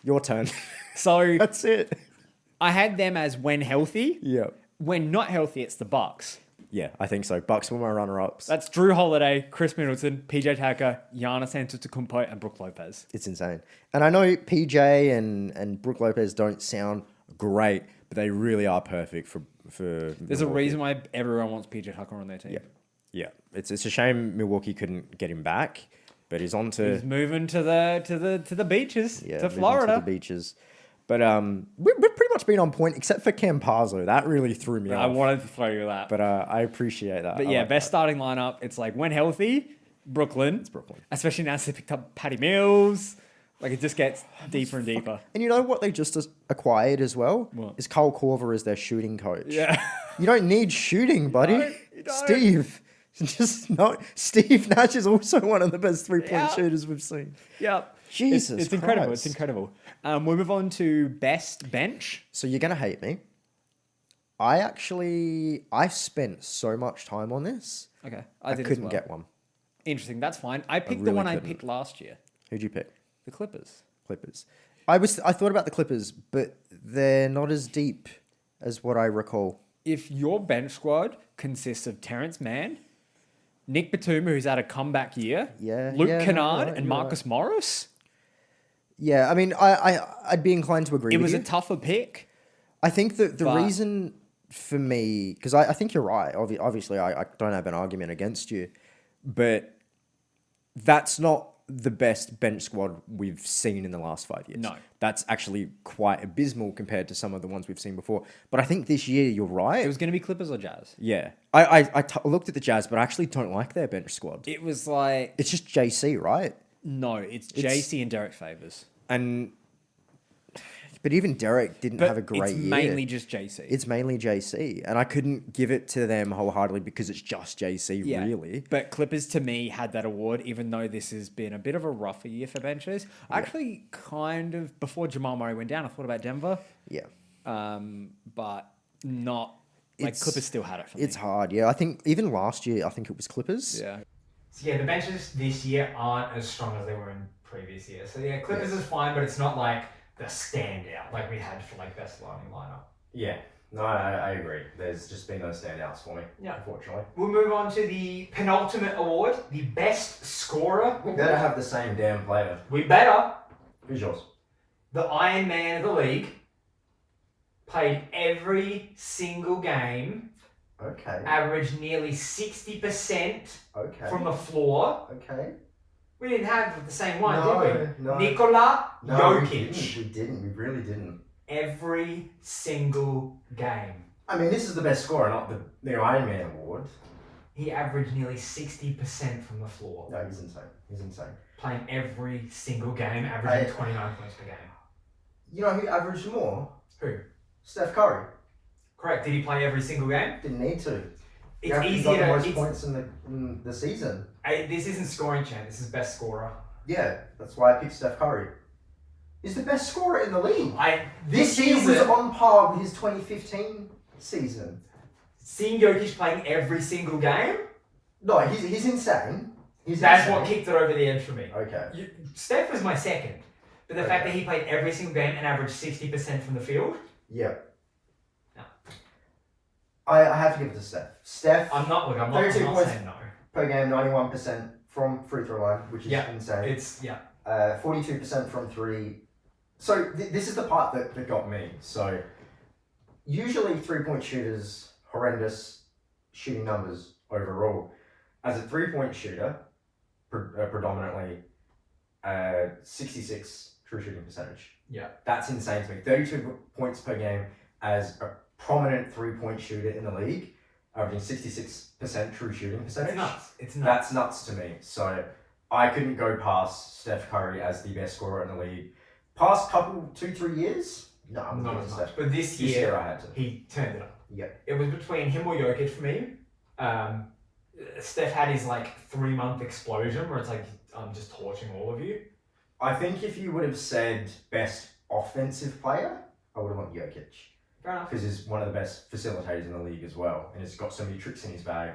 Speaker 1: Your turn.
Speaker 2: So
Speaker 1: that's it.
Speaker 2: I had them as when healthy.
Speaker 1: Yeah.
Speaker 2: When not healthy, it's the Bucks.
Speaker 1: Yeah, I think so. Bucks were my runner-ups.
Speaker 2: That's Drew Holiday, Chris Middleton, PJ Tucker, Giannis Antetokounmpo, and Brook Lopez.
Speaker 1: It's insane. And I know PJ and Brook Lopez don't sound great, but they really are perfect for
Speaker 2: There's a reason why everyone wants PJ Tucker on their team.
Speaker 1: Yeah. It's a shame Milwaukee couldn't get him back, but he's
Speaker 2: moving to the beaches, to Florida.
Speaker 1: To the beaches. But we've pretty much been on point, except for Campazzo. That really threw me off.
Speaker 2: I wanted to throw you that.
Speaker 1: But I appreciate that.
Speaker 2: But best starting lineup. It's like when healthy, Brooklyn. It's
Speaker 1: Brooklyn.
Speaker 2: Especially now they picked up Patty Mills. Like it just gets deeper and deeper.
Speaker 1: And you know what they just acquired as well?
Speaker 2: What?
Speaker 1: Is Cole Korver as their shooting coach.
Speaker 2: Yeah.
Speaker 1: You don't need shooting, buddy.
Speaker 2: You don't.
Speaker 1: Steve. Steve Nash is also one of the best three-point shooters we've seen.
Speaker 2: Yep.
Speaker 1: Jesus
Speaker 2: It's incredible. It's incredible. We move on to best bench.
Speaker 1: So you're going to hate me. I spent so much time on this.
Speaker 2: Okay.
Speaker 1: I couldn't get one.
Speaker 2: Interesting. That's fine. I picked the one I picked last year.
Speaker 1: Who'd you pick?
Speaker 2: The Clippers.
Speaker 1: I thought about the Clippers, but they're not as deep as what I recall.
Speaker 2: If your bench squad consists of Terrence Mann, Nick Batum, who's had a comeback year, Luke Kennard, and Marcus Morris.
Speaker 1: Yeah, I mean, I'd be inclined to agree with you.
Speaker 2: It was a tougher pick.
Speaker 1: I think that the reason for me, because I think you're right. Obviously, I don't have an argument against you, but that's not the best bench squad we've seen in the last 5 years.
Speaker 2: No.
Speaker 1: That's actually quite abysmal compared to some of the ones we've seen before. But I think this year, you're right.
Speaker 2: It was going to be Clippers or Jazz.
Speaker 1: Yeah. I looked at the Jazz, but I actually don't like their bench squad.
Speaker 2: It was like...
Speaker 1: It's just JC, right?
Speaker 2: No, it's JC and Derek Favors.
Speaker 1: But even Derek didn't have a great year.
Speaker 2: It's mainly just JC.
Speaker 1: It's mainly JC. And I couldn't give it to them wholeheartedly because it's just JC, really.
Speaker 2: But Clippers, to me, had that award, even though this has been a bit of a rougher year for benches. Actually, kind of, before Jamal Murray went down, I thought about Denver.
Speaker 1: Yeah.
Speaker 2: But not... Clippers still had it for me.
Speaker 1: It's hard, yeah. I think even last year, I think it was Clippers.
Speaker 2: Yeah.
Speaker 3: So the benches this year aren't as strong as they were in previous years. So Clippers is fine, but it's not like the standout like we had for best starting lineup.
Speaker 1: Yeah, no, I agree. There's just been no standouts for me, unfortunately.
Speaker 3: We'll move on to the penultimate award, the best scorer.
Speaker 1: We better have the same damn player.
Speaker 3: We better.
Speaker 1: Who's yours?
Speaker 3: The Iron Man of the league. Played every single game.
Speaker 1: Okay.
Speaker 3: Averaged nearly 60% from the floor.
Speaker 1: Okay.
Speaker 3: We didn't have the same one, did we?
Speaker 1: No.
Speaker 3: Nikola
Speaker 1: We
Speaker 3: Jokic.
Speaker 1: didn't. We really didn't.
Speaker 3: Every single game.
Speaker 1: I mean, this is the best scorer, not the Iron Man award.
Speaker 3: He averaged nearly 60% from the floor.
Speaker 1: No, he's insane.
Speaker 3: Playing every single game, averaging 29 points per game.
Speaker 1: You know who averaged more?
Speaker 3: Who?
Speaker 1: Steph Curry.
Speaker 3: Correct. Did he play every single game?
Speaker 1: Didn't need to.
Speaker 3: It's
Speaker 1: He
Speaker 3: easier
Speaker 1: got the
Speaker 3: to...
Speaker 1: most points in the season.
Speaker 3: This isn't scoring champ. This is best scorer.
Speaker 1: Yeah, that's why I picked Steph Curry. He's the best scorer in the league. This year was
Speaker 3: season,
Speaker 1: on par with his 2015 season.
Speaker 3: Seeing Jokic playing every single game?
Speaker 1: No, he's insane.
Speaker 3: That's what kicked it over the edge for me.
Speaker 4: Okay.
Speaker 3: Steph was my second. But the fact that he played every single game and averaged 60% from the field.
Speaker 4: Yeah.
Speaker 3: No.
Speaker 4: I have to give it to Steph. Steph.
Speaker 3: I'm not
Speaker 4: 32 points
Speaker 3: saying no.
Speaker 4: per game, 91% from free throw line, which is insane.
Speaker 3: It's
Speaker 4: 42% from three. So this is the part that got me. So usually 3-point shooters, horrendous shooting numbers overall. As a 3-point shooter, predominantly 66 true shooting percentage.
Speaker 3: Yeah.
Speaker 4: That's insane to me. 32 points per game as a prominent 3-point shooter in the league, averaging 66% true shooting percentage.
Speaker 3: It's nuts.
Speaker 4: That's nuts to me. So I couldn't go past Steph Curry as the best scorer in the league. Past couple, 2-3 years? No, I'm
Speaker 3: not
Speaker 4: not
Speaker 3: as
Speaker 4: Steph.
Speaker 3: much. But this year I had to. He turned it up.
Speaker 4: Yeah.
Speaker 3: It was between him or Jokic for me. Steph had his 3-month explosion where it's like, I'm just torching all of you.
Speaker 4: I think if you would have said best offensive player, I would have went Jokic.
Speaker 3: Fair enough.
Speaker 4: Because he's one of the best facilitators in the league as well. And he's got so many tricks in his bag.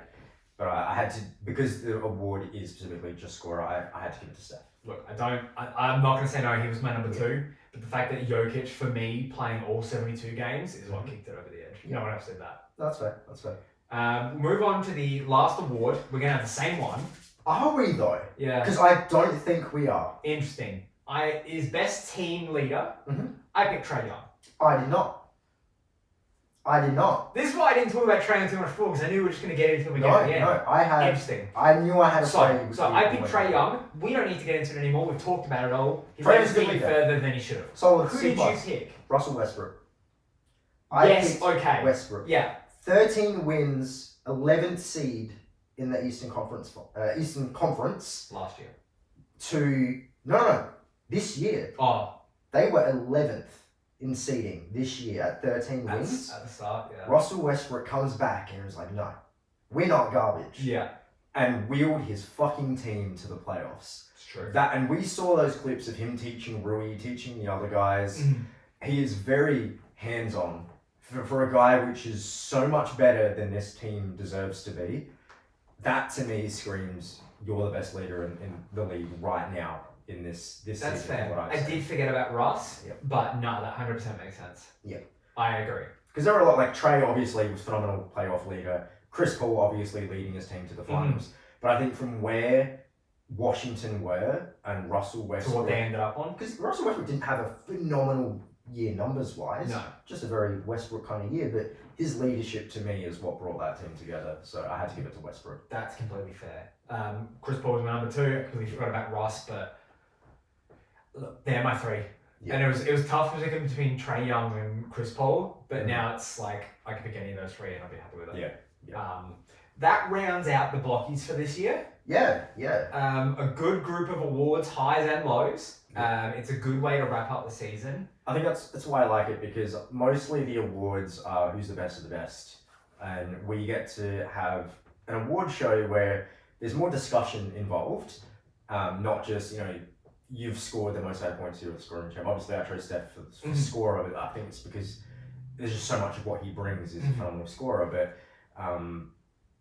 Speaker 4: But I had to, because the award is specifically just scorer, I had to give it to Steph.
Speaker 3: Look, I'm not going to say no, he was my number 2. But the fact that Jokic, for me, playing all 72 games is what kicked it over the edge. No one else said that.
Speaker 4: That's fair.
Speaker 3: Move on to the last award. We're going to have the same one.
Speaker 4: Are we though?
Speaker 3: Yeah.
Speaker 4: Because I don't think we are.
Speaker 3: Interesting. Is best team leader. I picked Trae Young.
Speaker 4: I did not.
Speaker 3: This is why I didn't talk about Trae Young too much before, because I knew we were just going to get into it again. Interesting.
Speaker 4: I knew I had a play.
Speaker 3: So I picked Trae Young. We don't need to get into it anymore. We've talked about it all. He's
Speaker 4: Trae's
Speaker 3: taken me further than he should have.
Speaker 4: So
Speaker 3: who did you pick?
Speaker 4: Russell Westbrook.
Speaker 3: Okay.
Speaker 4: Westbrook.
Speaker 3: Yeah.
Speaker 4: 13 wins, 11th seed in the Eastern Conference
Speaker 3: last year.
Speaker 4: This year.
Speaker 3: Oh.
Speaker 4: They were 11th in seeding this year at 13 wins.
Speaker 3: At the start, yeah.
Speaker 4: Russell Westbrook comes back and was like, no, we're not garbage.
Speaker 3: Yeah.
Speaker 4: And wheeled his fucking team to the playoffs.
Speaker 3: It's true.
Speaker 4: And we saw those clips of him teaching Rui, teaching the other guys. He is very hands-on for a guy which is so much better than this team deserves to be. That to me screams you're the best leader in the league right now in this
Speaker 3: That's
Speaker 4: season.
Speaker 3: fair. I did forget about Russ, but no, that 100% makes sense.
Speaker 4: Yeah.
Speaker 3: I agree.
Speaker 4: Because there were a lot, like Trae obviously was phenomenal playoff leader. Chris Paul obviously leading his team to the finals. But I think from where Washington were and Russell Westbrook...
Speaker 3: To what they ended up on?
Speaker 4: Because Russell Westbrook didn't have a phenomenal year numbers-wise.
Speaker 3: No.
Speaker 4: Just a very Westbrook kind of year. But his leadership to me is what brought that team together. So I had to give it to Westbrook.
Speaker 3: That's completely fair. Chris Paul was my number 2. I completely forgot about Russ, but look, they're my 3. Yeah. And it was tough between Trae Young and Chris Paul, but now it's like I can pick any of those 3 and I'll be happy with it.
Speaker 4: Yeah.
Speaker 3: That rounds out the Blockies for this year.
Speaker 4: Yeah.
Speaker 3: A good group of awards, highs and lows. It's a good way to wrap up the season.
Speaker 4: I think that's why I like it, because mostly the awards are who's the best of the best. And we get to have an award show where there's more discussion involved, not just, you've scored the most out of points, you're the scoring champ. Obviously, I chose Steph for the scorer, but I think it's because there's just so much of what he brings is a phenomenal scorer. But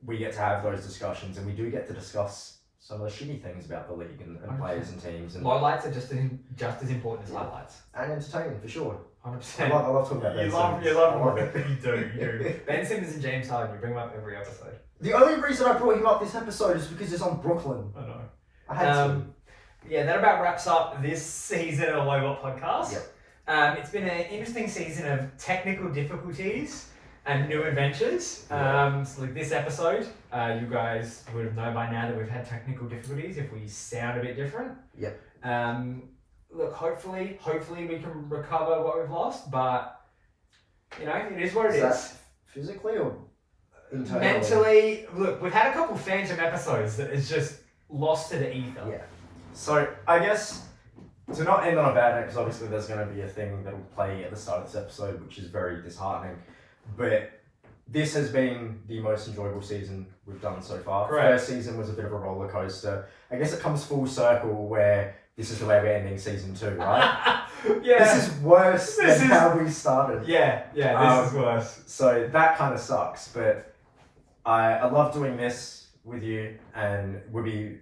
Speaker 4: we get to have those discussions, and we do get to discuss some of the shitty things about the league and players and teams. And
Speaker 3: lowlights are just as important as highlights.
Speaker 4: And entertaining, for sure.
Speaker 3: 100%.
Speaker 4: I love talking about Ben Simmons.
Speaker 3: You love it. You do. Ben Simmons and James Harden, you bring them up every episode.
Speaker 4: The only reason I brought him up this episode is because it's on Brooklyn.
Speaker 3: I know.
Speaker 4: I had to.
Speaker 3: Yeah, that about wraps up this season of the Lowbot Podcast.
Speaker 4: Yep.
Speaker 3: It's been an interesting season of technical difficulties and new adventures. So like this episode, you guys would have known by now that we've had technical difficulties if we sound a bit different.
Speaker 4: Yep.
Speaker 3: Look, hopefully we can recover what we've lost, but it is what it is.
Speaker 4: That physically or internally?
Speaker 3: Mentally, look, we've had a couple phantom episodes that is just lost to the ether.
Speaker 4: Yeah. So I guess to not end on a bad note, because obviously there's going to be a thing that will play at the start of this episode, which is very disheartening. But this has been the most enjoyable season we've done so far.
Speaker 3: Correct.
Speaker 4: First season was a bit of a roller coaster. I guess it comes full circle where this is the way we're ending season 2, right?
Speaker 3: Yeah.
Speaker 4: This is worse than how we started.
Speaker 3: Yeah, this is worse.
Speaker 4: So that kind of sucks, but I love doing this with you, and we'll be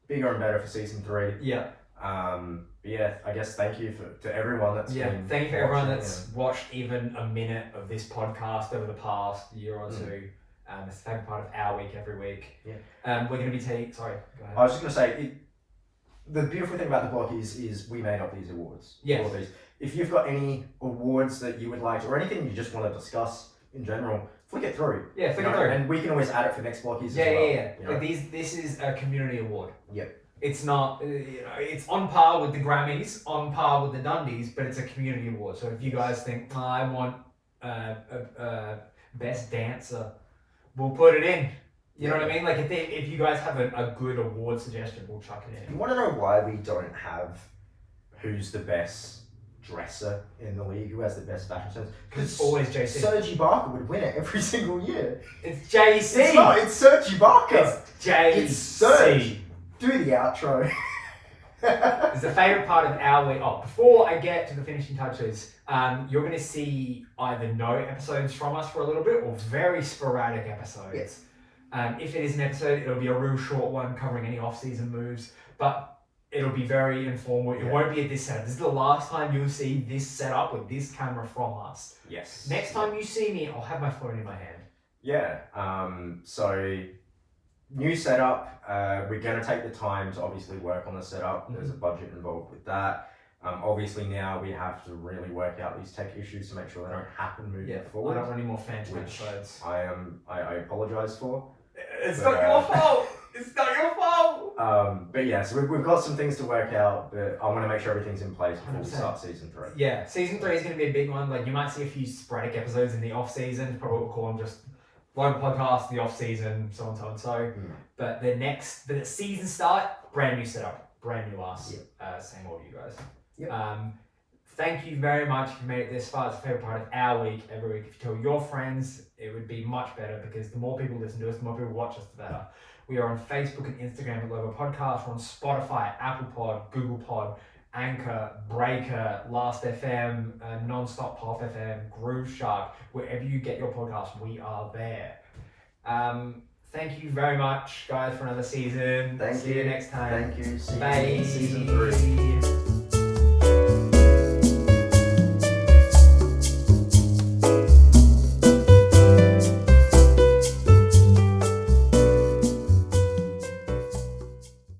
Speaker 4: bigger and better for season 3.
Speaker 3: Yeah.
Speaker 4: But yeah, I guess thank you to everyone that's been
Speaker 3: Thank you for everyone
Speaker 4: watching
Speaker 3: that's watched even a minute of this podcast over the past year or two. It's the favorite part of our week every week.
Speaker 4: Yeah.
Speaker 3: We're going to be taking... Sorry, go ahead.
Speaker 4: I was just going to say, the beautiful thing about the Blockies is we made up these awards.
Speaker 3: Yes.
Speaker 4: For these. If you've got any awards that you would like, or anything you just want to discuss in general, flick it through.
Speaker 3: Yeah, flick it through.
Speaker 4: And we can always add it for next Blockies
Speaker 3: Yeah,
Speaker 4: as well.
Speaker 3: yeah.
Speaker 4: You know?
Speaker 3: Like this is a community award.
Speaker 4: Yep.
Speaker 3: It's not, it's on par with the Grammys, on par with the Dundies, but it's a community award. So if you guys think, I want best dancer, we'll put it in. You know what I mean? Like if you guys have a good award suggestion, we'll chuck it in.
Speaker 4: You want to know why we don't have who's the best dresser in the league, who has the best fashion sense?
Speaker 3: Because it's always JC.
Speaker 4: Serge Ibaka would win it every single year.
Speaker 3: It's JC.
Speaker 4: It's not, it's Serge Ibaka.
Speaker 3: It's JC.
Speaker 4: It's Serge. Do the outro.
Speaker 3: It's the favourite part of our week. Oh, before I get to the finishing touches, you're going to see either no episodes from us for a little bit or very sporadic episodes.
Speaker 4: Yes.
Speaker 3: If it is an episode, it'll be a real short one covering any off-season moves, but it'll be very informal. It won't be at this setup. This is the last time you'll see this setup with this camera from us.
Speaker 4: Yes.
Speaker 3: Next time you see me, I'll have my phone in my hand.
Speaker 4: Yeah. So new setup. We're gonna take the time to obviously work on the setup. There's a budget involved with that. Obviously now we have to really work out these tech issues to make sure they don't happen moving forward.
Speaker 3: I don't want any more phantom
Speaker 4: Which
Speaker 3: episodes.
Speaker 4: I apologise for.
Speaker 3: It's not your fault. It's not your fault.
Speaker 4: But yeah, so we've got some things to work out, but I want to make sure everything's in place before we
Speaker 3: 100%.
Speaker 4: start season 3.
Speaker 3: Yeah, season 3 is going to be a big one. Like you might see a few sporadic episodes in the off season. Probably we'll call them just one podcast, the off season, so on, so and so. But the season start, brand new setup, brand new us. Same order, you guys. Thank you very much if you made it this far. It's a favourite part of our week. Every week, if you tell your friends, it would be much better because the more people listen to us, the more people watch us, the better. We are on Facebook and Instagram at Logo Podcast. We're on Spotify, Apple Pod, Google Pod, Anchor, Breaker, Last FM, Nonstop Pop FM, Groove Shark. Wherever you get your podcast, we are there. Thank you very much, guys, for another season. See you next time.
Speaker 4: Thank you. See
Speaker 3: Bye.
Speaker 4: you in season 3.